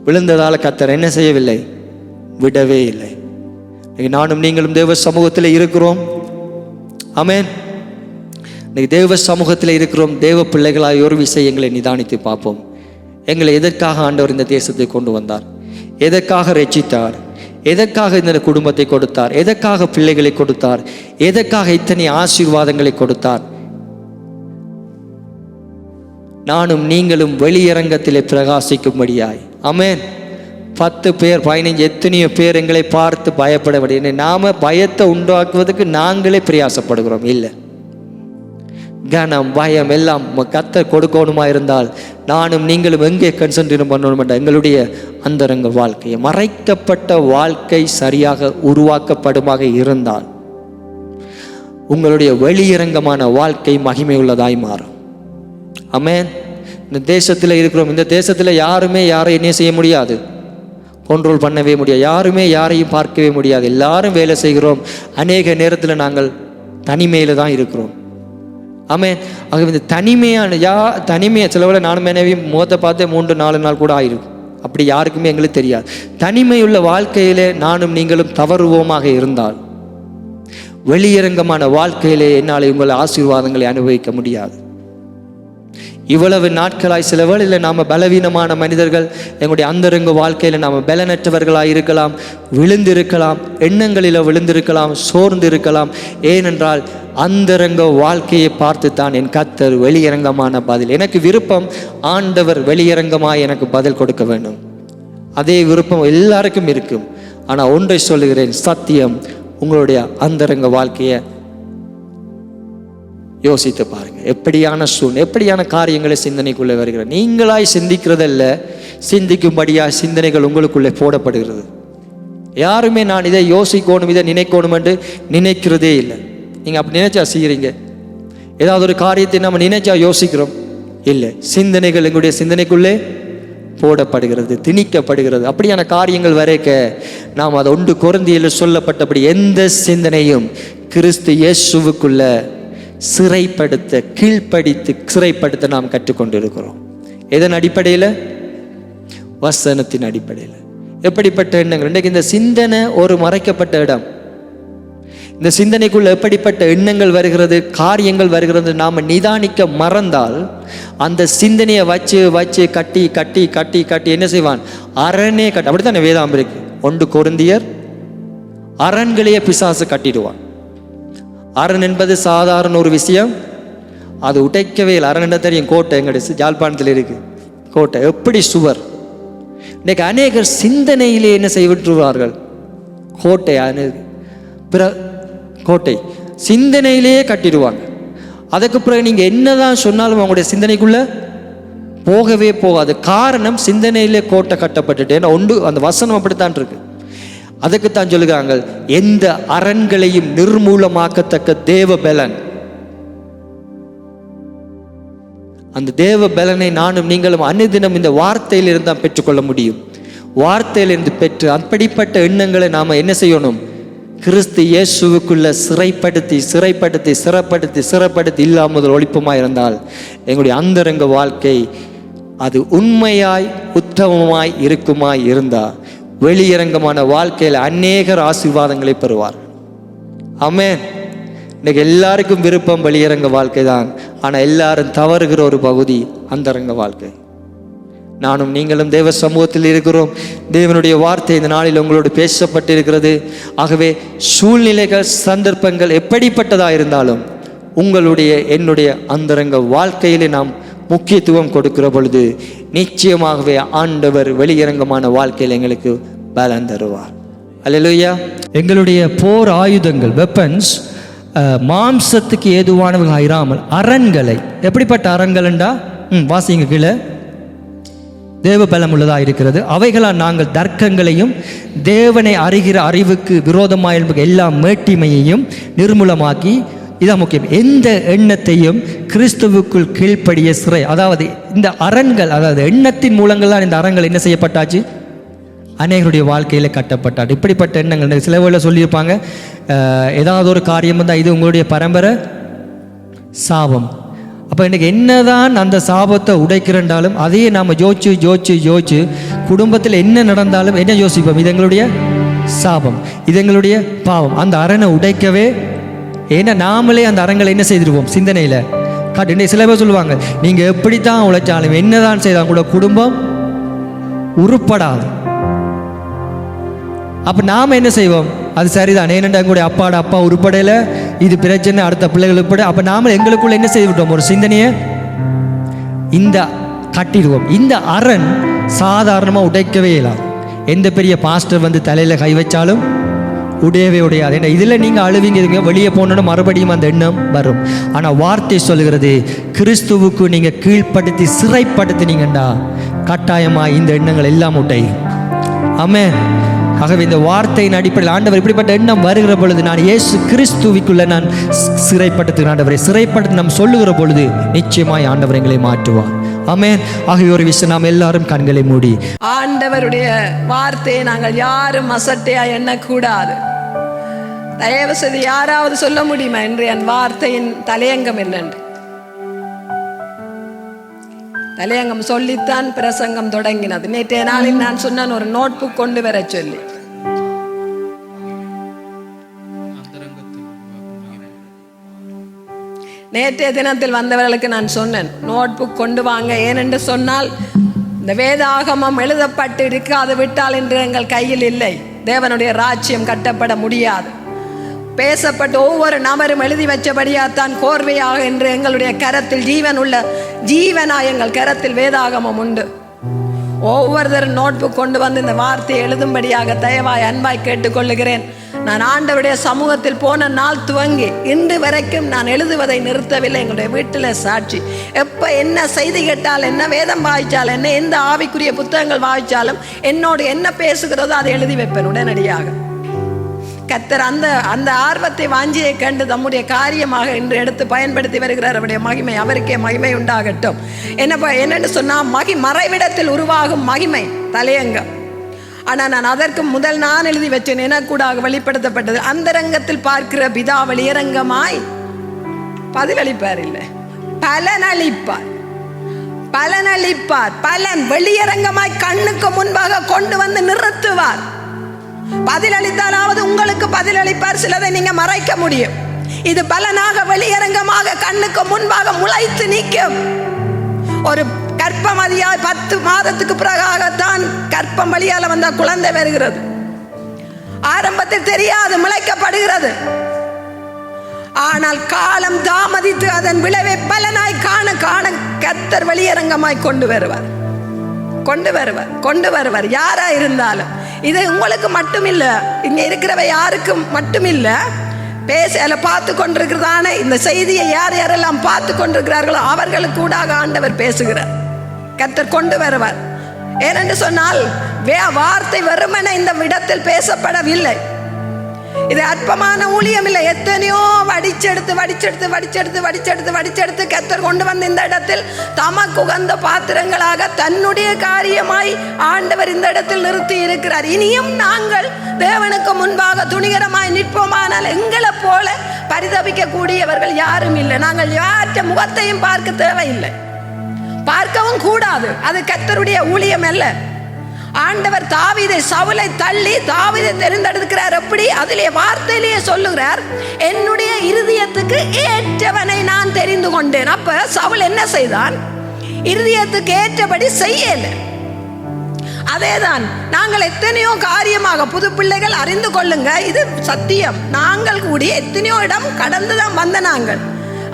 S1: விழுந்ததால் கர்த்தர் என்ன செய்யவில்லை, விடவே இல்லை. நானும் நீங்களும் தேவ சமூகத்தில் இருக்கிறோம். ஆமென். இன்னைக்கு தேவ சமூகத்தில் இருக்கிறோம். தேவ பிள்ளைகளாய் ஒரு விஷயங்களை நிதானித்து பார்ப்போம். எங்களை எதற்காக ஆண்டவர் இந்த தேசத்தை கொண்டு வந்தார்? எதற்காக ரட்சித்தார்? எதற்காக இந்த குடும்பத்தை கொடுத்தார்? எதற்காக பிள்ளைகளை கொடுத்தார்? எதற்காக இத்தனை ஆசீர்வாதங்களை கொடுத்தார்? நானும் நீங்களும் வெளியரங்கத்திலே பிரகாசிக்கும்படியாய். ஆமென். 10 பேர் 15 எத்தனையோ பேர் எங்களை பார்த்து பயப்படவில்லை. நாம பயத்தை உண்டாக்குவதற்கு நாங்களே பிரயாசப்படுகிறோம். இல்லை, கனம் பயம் எல்லாம் கர்த்தர் கொடுக்கணுமா இருந்தால் நானும் நீங்களும் எங்கே கன்சென்ட்ரேட் பண்ணணும்? எங்களுடைய அந்தரங்க வாழ்க்கையை, மறைக்கப்பட்ட வாழ்க்கை சரியாக உருவாக்கப்படுமாக இருந்தால் உங்களுடைய வெளியரங்கமான வாழ்க்கை மகிமை உள்ளதாய் மாறும். ஆமென். இந்த தேசத்தில் இருக்கிறோம். இந்த தேசத்தில் யாருமே யாரை என்ன செய்ய முடியாது, கண்ட்ரோல் பண்ணவே முடியாது. யாருமே யாரையும் பார்க்கவே முடியாது. எல்லாரும் வேலை செய்கிறோம். அநேக நேரத்தில் நாங்கள் தனிமையில் தான் இருக்கிறோம். ஆமென். ஆகவே இந்த தனிமையை சிலவில் நானும் மனைவியும் முகத்தை பார்த்து 3-4 நாள் கூட ஆயிருக்கும். அப்படி யாருக்குமே எங்களுக்கு தெரியாது. தனிமையுள்ள வாழ்க்கையிலே நானும் நீங்களும் தவறுவோமாக இருந்தால் வெளியரங்கமான வாழ்க்கையிலே என்னால் உங்கள் ஆசீர்வாதங்களை அனுபவிக்க முடியாது. இவ்வளவு நாட்களாய் சில வேளையில் நாம் பலவீனமான மனிதர்கள், எங்களுடைய அந்தரங்க வாழ்க்கையில் நாம் பலனற்றவர்களாக இருக்கலாம், விழுந்திருக்கலாம், எண்ணங்களில் விழுந்திருக்கலாம், சோர்ந்து இருக்கலாம். ஏனென்றால் அந்தரங்க வாழ்க்கையை பார்த்து தான் என் கர்த்தர் வெளியரங்கமான பதில். எனக்கு விருப்பம் ஆண்டவர் வெளியரங்கமாக எனக்கு பதில் கொடுக்க வேண்டும். அதே விருப்பம் எல்லாருக்கும் இருக்கும். ஆனால் ஒன்றை சொல்லுகிறேன், சத்தியம், உங்களுடைய அந்தரங்க வாழ்க்கையை யோசித்து பாருங்க. எப்படியான காரியங்களை சிந்தனைக்குள்ளே வருகிற, நீங்களாய் சிந்திக்கிறதல்ல, சிந்திக்கும்படியாக சிந்தனைகள் உங்களுக்குள்ளே போடப்படுகிறது. யாருமே நான் இதை யோசிக்கணும், இதை நினைக்கணும் என்று நினைக்கிறதே இல்லை. நீங்கள் அப்படி நினைச்சா செய்கிறீங்க. ஏதாவது ஒரு காரியத்தை நம்ம நினைச்சா யோசிக்கிறோம் இல்லை. சிந்தனைகள் எங்களுடைய சிந்தனைக்குள்ளே போடப்படுகிறது, திணிக்கப்படுகிறது. அப்படியான காரியங்கள் வரைக்க நாம் அதை 1 கொரிந்தியரில் சொல்லப்பட்டபடி எந்த சிந்தனையும் கிறிஸ்து இயேசுவுக்குள்ள சிறைப்படுத்த, கீழ்ப்படித்து சிறைப்படுத்த நாம் கற்றுக்கொண்டிருக்கிறோம். எதன் அடிப்படையில்? வசனத்தின் அடிப்படையில். எப்படிப்பட்ட எண்ணங்கள்? இன்றைக்கு இந்த சிந்தனை ஒரு மறைக்கப்பட்ட இடம். இந்த சிந்தனைக்குள்ள எப்படிப்பட்ட எண்ணங்கள் வருகிறது, காரியங்கள் வருகிறது, நாம் நிதானிக்க மறந்தால் அந்த சிந்தனையை வச்சு கட்டி என்ன செய்வான்? அரணே கட்டி. அப்படித்தானே வேதாம் இருக்கு. 1 கொரிந்தியர். அரண்களையே பிசாசு கட்டிடுவான். அரண் என்பது சாதாரண ஒரு விஷயம், அது உடைக்கவே இல்லை. அரண் என்ன தெரியும்? கோட்டை. எங்களுடைய யாழ்ப்பாணத்தில் இருக்கு கோட்டை. எப்படி சுவர்? இன்னைக்கு அநேகர் சிந்தனையிலே என்ன செய்விட்டுவார்கள்? கோட்டை சிந்தனையிலேயே கட்டிடுவாங்க. அதுக்கு பிறகு நீங்கள் என்னதான் சொன்னாலும் அவங்களுடைய சிந்தனைக்குள்ள போகவே போகாது. காரணம், சிந்தனையிலே கோட்டை கட்டப்பட்டுட்டு. ஏன்னா அந்த வசனம் அப்படித்தான் இருக்கு. அதுக்குத்தான் சொல்லுகிறாங்க, எந்த அரண்களையும் நிர்மூலமாக்கத்தக்க தேவ பலன். அந்த தேவ பலனை நானும் நீங்களும் அனுதினம் இந்த வார்த்தையிலிருந்து தான் பெற்றுக்கொள்ள முடியும். வார்த்தையிலிருந்து பெற்று அப்படிப்பட்ட எண்ணங்களை நாம் என்ன செய்யணும்? கிறிஸ்து இயேசுவுக்குள்ள சிறைப்படுத்தி இல்லாமல் ஒழிப்புமாய் இருந்தால் எங்களுடைய அந்தரங்க வாழ்க்கை அது உண்மையாய் உத்தமமாய் இருக்குமாய் இருந்தால் வெளியரங்கமான வாழ்க்கையில் அநேகர் ஆசீர்வாதங்களை பெறுவார். ஆமென். இன்னைக்கு எல்லாருக்கும் விருப்பம் வெளியரங்க வாழ்க்கை தான். ஆனால் எல்லாரும் தவறுகிற ஒரு பகுதி அந்தரங்க வாழ்க்கை. நானும் நீங்களும் தேவ சமூகத்தில் இருக்கிறோம். தேவனுடைய வார்த்தை இந்த நாளில் உங்களோடு பேசப்பட்டிருக்கிறது. ஆகவே சூழ்நிலைகள், சந்தர்ப்பங்கள் எப்படிப்பட்டதாக இருந்தாலும் என்னுடைய அந்தரங்க வாழ்க்கையிலே நாம் முக்கியத்துவம் கொடுக்கிற பொழுது நிச்சயமாகவே ஆண்டவர் வெளியரங்கமான வாழ்க்கையில் எங்களுக்கு பலன் தருவார். அல்லேலூயா. எங்களுடைய போர் ஆயுதங்கள், வெப்பன்ஸ், மாம்சத்துக்கு ஏதுவானவர்கள் இராமல் அரண்களை, எப்படிப்பட்ட அரண்கள்ண்டா வாசிங்க கீழே, தேவ பலம் உள்ளதாக இருக்கிறது. அவைகளால் நாங்கள் தர்க்கங்களையும் தேவனை அறிகிற அறிவுக்கு விரோதமாக எல்லா மேட்டிமையையும் நிர்மூலமாக்கி, இதான் முக்கியம், எந்த எண்ணத்தையும் கிறிஸ்துவுக்குள் கீழ்ப்படிய சிறை. அதாவது இந்த அரண்கள், அதாவது எண்ணத்தின் மூலங்கள்லாம் இந்த அரண்கள் என்ன செய்யப்பட்டாச்சு? அநேகருடைய வாழ்க்கையில் கட்டப்பட்டார். இப்படிப்பட்ட எண்ணங்கள் சில வேளை சொல்லியிருப்பாங்க, ஏதாவது ஒரு காரியம் வந்தால் இது உங்களுடைய பரம்பரை சாபம். அப்போ இன்றைக்கி என்னதான் அந்த சாபத்தை உடைக்கிறண்டாலும் அதையே நாம் யோசிச்சு குடும்பத்தில் என்ன நடந்தாலும் என்ன யோசிப்போம்? இது எங்களுடைய சாபம், இது எங்களுடைய பாவம். அந்த அரணை உடைக்கவே, ஏன்னா நாமளே அந்த அரங்களை என்ன செய்திருவோம்? சிந்தனையில் காட்டு. சில பேர் சொல்லுவாங்க, நீங்கள் எப்படி தான் உழைச்சாலும் என்னதான் செய்தாலும் கூட குடும்பம் உருப்படாது. அப்போ நாம் என்ன செய்வோம்? அது சரிதான், ஏனென்றா எங்களுடைய அப்பா உருப்படையில், இது பிரச்சனை, அடுத்த பிள்ளைகள் உட்பட. அப்போ நாம் எங்களுக்குள்ள என்ன செய்து விட்டோம்? ஒரு சிந்தனையை இந்த கட்டிடுவோம். இந்த அரண் சாதாரணமாக உடைக்கவே இல்லாது. எந்த பெரிய பாஸ்டர் வந்து தலையில் கை வச்சாலும் உடையவே உடையாது. ஏன்னா இதில் நீங்கள் அழுவீங்க, வெளியே போனோன்னு மறுபடியும் அந்த எண்ணம் வரும். ஆனால் வார்த்தை சொல்லுகிறது, கிறிஸ்துவுக்கு நீங்கள் கீழ்ப்படுத்தி சிறைப்படுத்தினீங்கண்டா கட்டாயமாக இந்த எண்ணங்கள் எல்லாம் உடையும். ஆமென். ஆகவே இந்த வார்த்தையின் அடிப்படையில் ஆண்டவர் இப்படிப்பட்ட எண்ணம் வருகிற பொழுது, நான் இயேசு கிறிஸ்துவுக்குள்ள நான் சிறைப்படுத்துகிறேன் ஆண்டவரை சிறைப்படுத்தி நாம் சொல்லுகிற பொழுது நிச்சயமாய் ஆண்டவர் எங்களை மாற்றுவார். ஆமென். ஆகவே ஒரு விஷயம், நாம் எல்லாரும் கண்களை மூடி
S2: ஆண்டவருடைய வார்த்தையை நாங்கள் யாரும் அசட்டையா எண்ணக்கூடாது. தயவு செய்து யாராவது சொல்ல முடியுமா என்று என் வார்த்தையின் தலையங்கம் என்னென்று? தலையங்கம் சொல்லித்தான் பிரசங்கம் தொடங்கினது. நேற்றைய நாளில் நான் சொன்னேன், ஒரு நோட்புக் கொண்டு வர சொல்லி. நேற்றைய தினத்தில் வந்தவர்களுக்கு நான் சொன்னேன், நோட்புக் கொண்டு வாங்க. ஏனென்று சொன்னால், இந்த வேதாகமம் எழுதப்பட்டு இருக்காது விட்டால் என்று எங்கள் கையில் இல்லை. தேவனுடைய ராஜ்யம் கட்டப்பட முடியாது. பேசப்பட்டு ஒவ்வொரு நபரும் எழுதி வச்சபடியாத்தான் கோர்வையாக என்று எங்களுடைய கரத்தில் ஜீவனாய் எங்கள் கரத்தில் வேதாகமம் உண்டு. ஒவ்வொருத்தரும் நோட்புக் கொண்டு வந்து இந்த வார்த்தையை எழுதும்படியாக தயவாய் அன்பாய் கேட்டுக்கொள்ளுகிறேன். நான் ஆண்டவருடைய சமூகத்தில் போன நாள் துவங்கி இன்று வரைக்கும் நான் எழுதுவதை நிறுத்தவில்லை. எங்களுடைய வீட்டில் சாட்சி, எப்போ என்ன செய்தி கேட்டால் என்ன, வேதம் வாய்ச்சால் என்ன, எந்த ஆவிக்குரிய புத்தகங்கள் வாய்ச்சாலும் என்னோடு என்ன பேசுகிறதோ அதை எழுதி வைப்பேன் உடனடியாக. கர்த்தர் அந்த ஆர்வத்தை வாஞ்சியை கண்டு தம்முடைய காரியமாக இன்று எடுத்து பயன்படுத்தி வருகிறார். அவருடைய மகிமை, அவருக்கே மகிமை உண்டாகட்டும். என்னன்னு சொன்னால், மறைவிடத்தில் உருவாகும் மகிமை தலையங்கம். ஆனால் நான் அதற்கு முதல் நான் எழுதி வச்சேன், எனக்கூடாக வெளிப்படுத்தப்பட்டது. அந்தரங்கத்தில் பார்க்கிற பிதா வெளியரங்கமாய் பதிலளிப்பார், இல்லை பலனளிப்பார். பலன் வெளியரங்கமாய் கண்ணுக்கு முன்பாக கொண்டு வந்து நிறுத்துவார். பதிலளித்தாலாவது உங்களுக்கு பதிலளிப்பார். சிலதை நீங்க மறைக்க முடியும். இது பலனாக வெளியரங்கமாக கண்ணுக்கு முன்பாக முளைத்து நிற்கும். ஒரு கற்பம் அதிகாய் 10 மாதத்துக்கு பிறகாகத்தான் கற்பம் வழியால வந்த குழந்தை வருகிறது. ஆரம்பத்தில் தெரியாது, முளைக்கப்படுகிறது. ஆனால் காலம் தாமதித்து அதன் விளைவை பலனாய் காண காண கர்த்தர் வெளியரங்கமாய் கொண்டு வருவார். யாரா இருந்தாலும் இது உங்களுக்கு மட்டுமில்ல, இங்க இருக்கிறவ யாருக்கும் மட்டுமில்ல. பேசல பார்த்து கொண்டிருக்கிறதான இந்த செய்தியை யார் யாரெல்லாம் பார்த்து கொண்டிருக்கிறார்களோ அவர்களுக்கு கூடாக ஆண்டவர் பேசுகிறார். கர்த்தர் கொண்டு வருவார். ஏனென்று சொன்னால் வார்த்தை வெறுமனே இந்த இடத்தில் பேசப்படவில்லை. இது அற்பமான ஊழியம் இல்லை. எத்தனையோ வடிச்செடுத்து கர்த்தர் கொண்டு வந்து இந்த இடத்தில் தமக்கு உகந்த பாத்திரங்களாக தன்னுடைய காரியமாய் ஆண்டவர் இந்த இடத்தில் நிறுத்தி இருக்கிறார். இனியும் நாங்கள் தேவனுக்கு முன்பாக துணிகரமாய் நிற்போமானால் எங்களை போல பரிதபிக்க கூடியவர்கள் யாரும் இல்லை. நாங்கள் யார்கிட்ட முகத்தையும் பார்க்க தேவையில்லை, பார்க்கவும் கூடாது. அது கர்த்தருடைய ஊழியம் அல்ல. ஆண்டவர் தாவீதை சவுலை தள்ளி தாவீதை தெரிந்தெடுக்கிறார். எப்படி? அதிலே வார்த்தையிலேயே சொல்லுகிறார், என்னுடைய இருதயத்துக்கு ஏற்றவனை நான் தெரிந்து கொண்டேன். அப்ப சவுல் என்ன செய்தான்? இருதயத்துக்கு ஏற்றபடி செய்யல. அதேதான் நாங்கள் எத்தனையோ காரியமாக புது பிள்ளைகள் அறிந்து கொள்ளுங்க, இது சத்தியம். நாங்கள் கூடி எத்தனையோ இடம் கடந்துதான் வந்த நாங்கள்.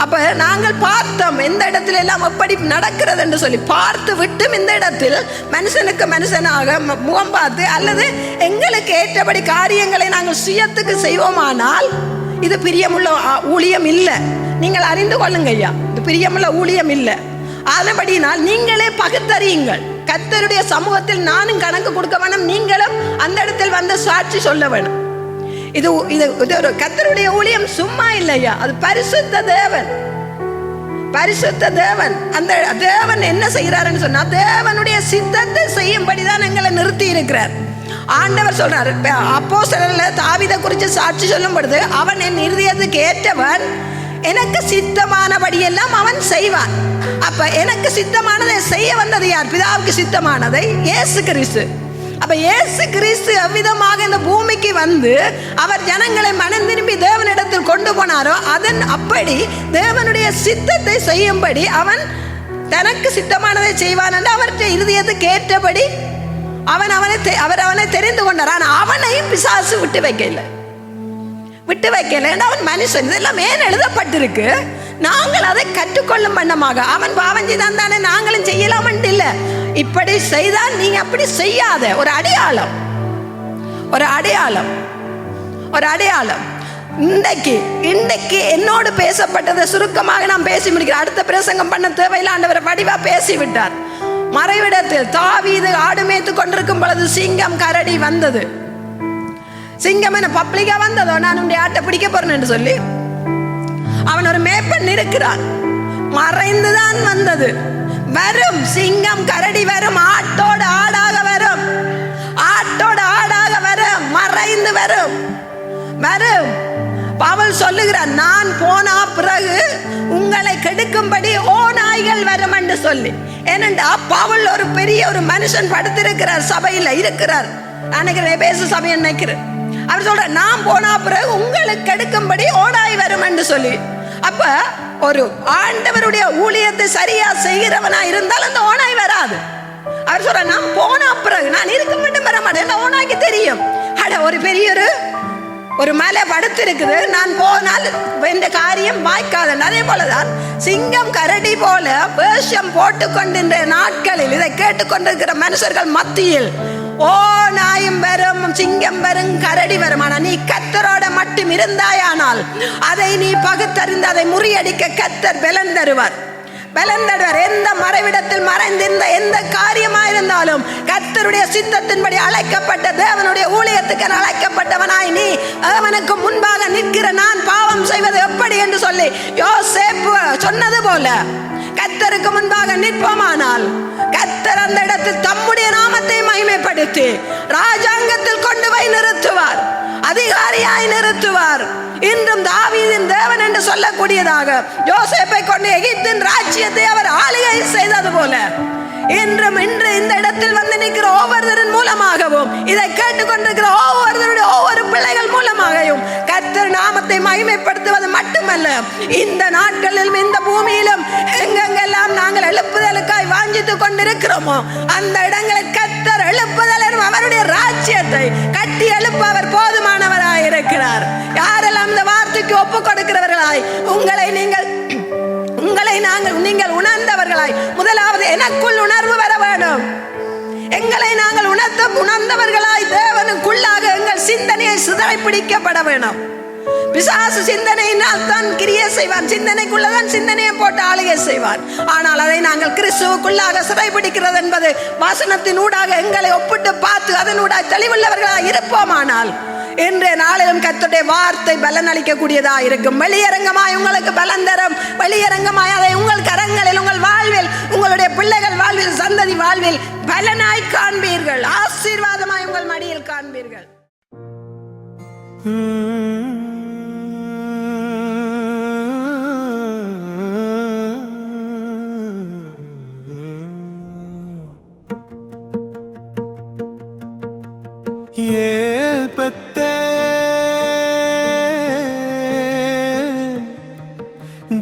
S2: அப்ப நாங்கள் பார்த்தோம் எந்த இடத்துல எல்லாம் எப்படி நடக்கிறது என்று சொல்லி பார்த்து விட்டும் இந்த இடத்தில் மனுஷனுக்கு மனுஷனாக முகம் பார்த்து அல்லது எங்களுக்கு ஏற்றபடி காரியங்களை நாங்கள் சுயத்துக்கு செய்வோமானால் இது பிரியமுள்ள ஊழியம் இல்லை. நீங்கள் அறிந்து கொள்ளுங்க ஐயா, இது பிரியமுள்ள ஊழியம் இல்லை. அதுபடினால் நீங்களே பகுத்தறியுங்கள். கர்த்தருடைய சமூகத்தில் நானும் கணக்கு கொடுக்க வேணும், நீங்களும் அந்த இடத்தில் வந்து சாட்சி சொல்ல வேணும். இது ஒரு கர்த்தருடைய ஊழியம் சும்மா இல்லையா, அது பரிசுத்த தேவன். அந்த தேவன் என்ன செய்கிறாருன்னு சொன்னா தேவனுடைய சித்தத்தை செய்யும்படிதான் எங்களை நிறுத்தி இருக்கிறார். ஆண்டவர் சொல்றாரு, அப்போஸ்தலர்ல தாவீதை குறித்து சாட்சி சொல்லும் பொழுது, அவன் என் இருதயத்துக்கு ஏற்றவன், எனக்கு சித்தமானபடியெல்லாம் அவன் செய்வான். அப்ப எனக்கு சித்தமானதை செய்ய வந்தது யார்? பிதாவுக்கு சித்தமானதை இயேசு கிறிஸ்து. அப்ப இயேசு கிறிஸ்து அவ்விதமாக இந்த பூமிக்கு வந்து அவர் ஜனங்களை மனம் திரும்பி தேவனிடத்தில் கொண்டு போனாரோ அதன் அப்படி தேவனுடைய சித்தத்தை செய்யும்படி அவன் தனக்கு சித்தமானதை செய்வான் என்று அவற்றை இருதயத்துக்கு ஏற்றபடி அவனை தெரிந்து கொண்டார். ஆனால் அவனையும் பிசாசு விட்டு வைக்கல. அவன் மனுஷன். இதெல்லாம் ஏன் எழுதப்பட்டிருக்கு? நாங்கள் அதை கற்றுக்கொள்ளும் வண்ணமாக. அவன் பாவம் செய்தான் தானே நாங்களும் செய்யலாம் இல்லை. இப்படி செய்தால் நீங்க அப்படி செய்யாத ஒரு அடையாளம். இன்றைக்கு என்னோடு பேசப்பட்டதை சுருக்கமாக நான் பேசி முடிக்கிறேன். அடுத்த பிரசங்கம் பண்ண தேவையில்லை, ஆண்டவர் வடிவா பேசிவிட்டார். மறைவிடத்தில் தாவீது ஆடு மேய்த்து கொண்டிருக்கும் பொழுது சிங்கம் கரடி வந்தது. சிங்கம் என்ன பப்ளிக்கா வந்ததோ, நான் உன்னுடைய ஆட்டை பிடிக்க போறேன் என்று சொல்லி அவன் ஒரு மேய்ப்பன் இருக்கிறான். மறைந்துதான் வந்தது. வரும் சிங்கம் கரடி வரும், ஆட்டோடு ஆடாக வரும், மறைந்து வரும். பவுல் சொல்லுகிறார், நான் போனா பிறகு உங்களை கெடுக்கும்படி ஓநாய்கள் வரும் என்று சொல்லி. ஏனென்றா பவுல் ஒரு பெரிய ஒரு மனுஷன் படுத்திருக்கிறார், சபையில இருக்கிறார். நினைக்கிறேன் பேச சபையை நினைக்கிறேன். அவர் சொல்ற, நான் போனா பிறகு உங்களுக்கு கெடுக்கும்படி ஓநாய் வரும் என்று சொல்லி. அப்ப ஒரு ஆண்டவருடைய ஊழியத்தை சரியா செய்கிறவனா இருந்தால் அந்த ஓநாய் வராது. அவர் சொல்ற, நான் போனா பிறகு நான் இருக்க மட்டும் வர மாட்டேன். ஓநாய்க்கு தெரியும், ஒரு பெரிய ஒரு மலை படுத்து இருக்குது, நான் போனால் இந்த காரியம் வாய்க்காது. அதே போலதான் சிங்கம் கரடி போல வேஷம் போட்டுக்கொண்டிருந்த நாட்களில் இதை கேட்டுக்கொண்டிருக்கிற மனுஷர்கள் மத்தியில் ஓ நாயும் வரும், சிங்கம் வரும், கரடி வரும். ஆனா நீ கர்த்தரோட மட்டும் இருந்தாயானால் அதை நீ பகுத்தறிந்து அதை முறியடிக்க கர்த்தர் பலன் தருவார். எந்த மறைவிடத்தில் மறைந்திருந்த எந்த காரியமாயிருந்தாலும் கர்த்தருடைய சித்தத்தின்படி அழைக்கப்பட்ட தேவனுடைய ஊழியத்துக்கு அழைக்கப்பட்டவனாய் நீ அவனுக்கு முன்பாக நிற்கிற நான் பாவம் செய்வது எப்படி என்று சொல்லி யோசேப்பு சொன்னது போல கர்த்தருக்கு முன்பாக நிற்போமானால் கர்த்தர் அந்த இடத்தில் தம்முடைய நாமத்தை மகிமைப்படுத்தி ராஜாங்கத்தில் கொண்டு போய் நிறுத்துவார், அதிகாரியாய் நிறுத்துவார். இன்றும் தாவீதின் தேவன் என்று சொல்லக்கூடியதாக யோசேப்பை கொண்டு எகிப்தின் ராஜ்யத்தை அவர் ஆளுகை செய்தது போல இன்று இந்த இடத்தில் வந்து நிற்கிற ஒவ்வொருவரின் மூலமாகவும் இதை கேட்டுக்கொண்டிருக்கிற ஒவ்வொரு பிள்ளைகள் மூலமாகவும் கர்த்தர் நாமத்தை மகிமைப்படுத்துவது மட்டுமல்ல, மட்டுமல்ல, இந்த நாட்களிலும் இந்த பூமியிலும் எங்கெங்கெல்லாம் நாங்கள் எழுப்புதலுக்காய் வாஞ்சித்துக் கொண்டிருக்கிறோமோ அந்த இடங்களில் கர்த்தர் எழுப்புதல் எனும் அவருடைய ராஜ்யத்தை கட்டி எழுப்ப அவர் போதுமானவராய் இருக்கிறார். யாரெல்லாம் இந்த வார்த்தைக்கு ஒப்பு கொடுக்கிறவர்களாய் நீங்கள் உணர்ந்தவர்களாய், முதலாவது எனக்குள் உணர்வு வர வேண்டும். எங்களை நாங்கள் உணர்ந்தவர்களாய் தேவனுக்குள்ளாக எங்கள் சிந்தனையை சிதறப்பிடிக்கப்பட வேண்டும். பிசாசு சிந்தனையினால் தான் கிரியை செய்வான், சிந்தனைக்குள்ளதான் சிந்தனையை போட்டு ஆளுகை செய்வான். ஆனால் அதை நாங்கள் கிறிஸ்துவுக்குள்ளாக சிறைப்பிடிக்கிறது என்பது வசனத்தின் ஊடாக எங்களை ஒப்பிட்டு பார்த்து அதனூடாக தெளிவுள்ளவர்களாக இருப்போமானால் இன்றைய நாளிலும் கர்த்தருடைய வார்த்தை பலன் அளிக்கக்கூடியதாக இருக்கும். வெளியரங்கமாய் உங்களுக்கு பலன் தரும். வெளியரங்கமாய் அதை உங்கள் கரங்களில், உங்கள் வாழ்வில், உங்களுடைய பிள்ளைகள் வாழ்வில், சந்ததி வாழ்வில் பலனாய் காண்பீர்கள். ஆசீர்வாதமாய் உங்கள் மடியில் காண்பீர்கள்.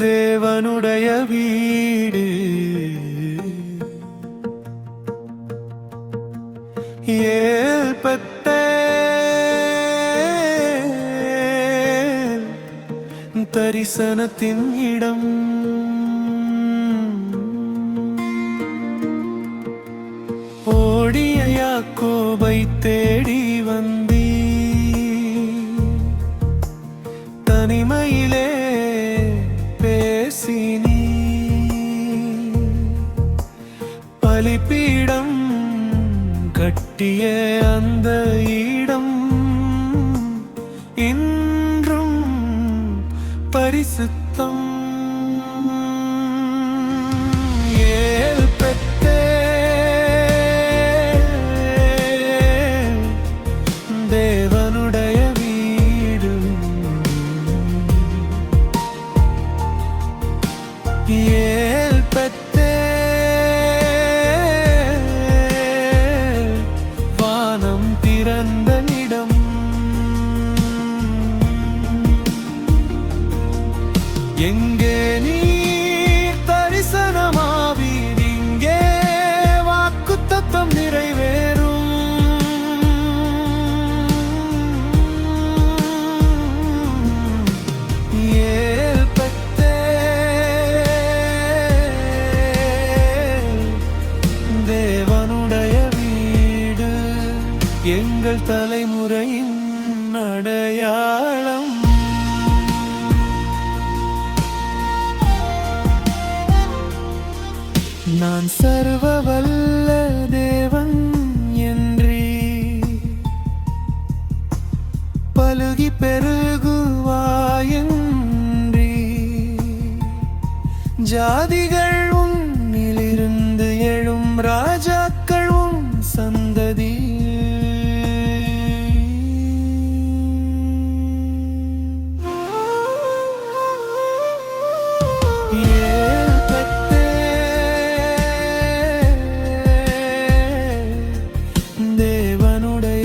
S3: தேவனுடைய வீடு தரிசனத்தின் இடம். ஓடிய யாக்கோபை தேடி வந்தீ, தனிமையிலே பேசினீ, பலிபீடம் கட்டிய அந்த இடம் இன்றும் பரிசுத்தம். தேவனுடைய வீடு வானம் திறந்த இடம். எங்கே நீ தரிசனமாவீர், இங்கே வாக்குத்தத்தம் நிறைவேறும். தேவனுடைய வீடு எங்கள் தலைமுறையின் அடையாளம். நான் சர்வ வல்ல தேவன் என்றே பலுகி பெருகுவாயன்றி, ஜாதிகள் உன்னிலிருந்து எழும் ராஜாக்கள் உன் சந்ததி. தேவனுடைய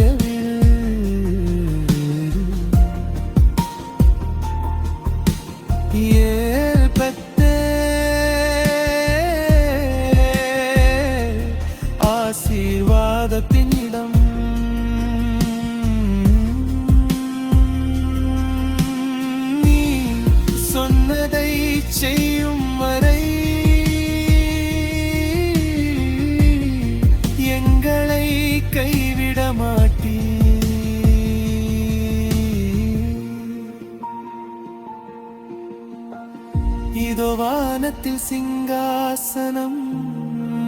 S3: ஆசீர்வாதத்தின் இடம். நீ சொன்னதை செய்யும் வரை எங்களை கைவிட மாட்டீ. இதோ வானத்தில் சிங்காசனம்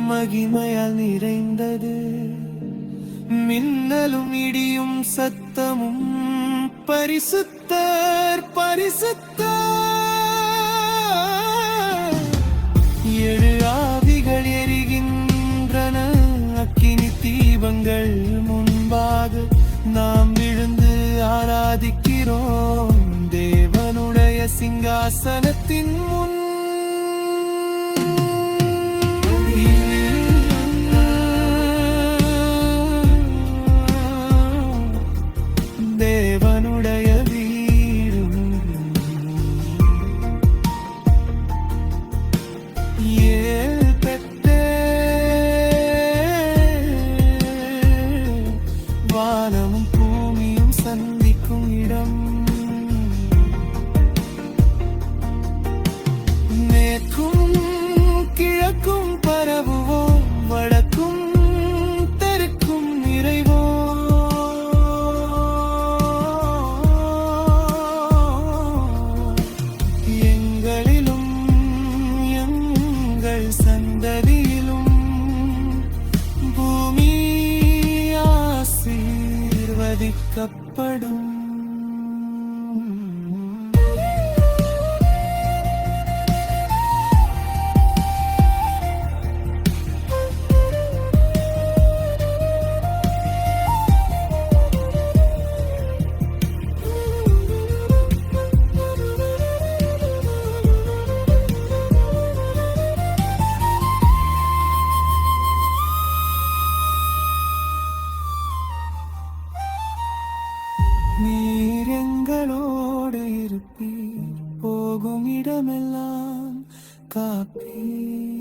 S3: மகிமையால் நிறைந்தது, மின்னலும் இடியும் சத்தமும் பரிசுத்தர் பரிசுத்தர். ஏழு ஆவிகள் எரிகின்றன, அக்கினி தீபங்கள் முன்பாக நாம் விழுந்து ஆராதிக்கிறோம் தேவனுடைய சிங்காசனத்தின் முன். தேவனுடைய வீடு வானமும் பூமியும் சந்திக்கும் இடம். மேற்கும் கிழக்கும் பரவுவோம், வடக்கும் தெற்கும் நிறைவோம். எங்களிலும் எங்கள் சந்ததியிலும் பூமி ஆசீர்வதிக்கப்படும். நீர் எங்களோடு இருப்பீர், போகும் இடமெல்லாம் காப்பீர்.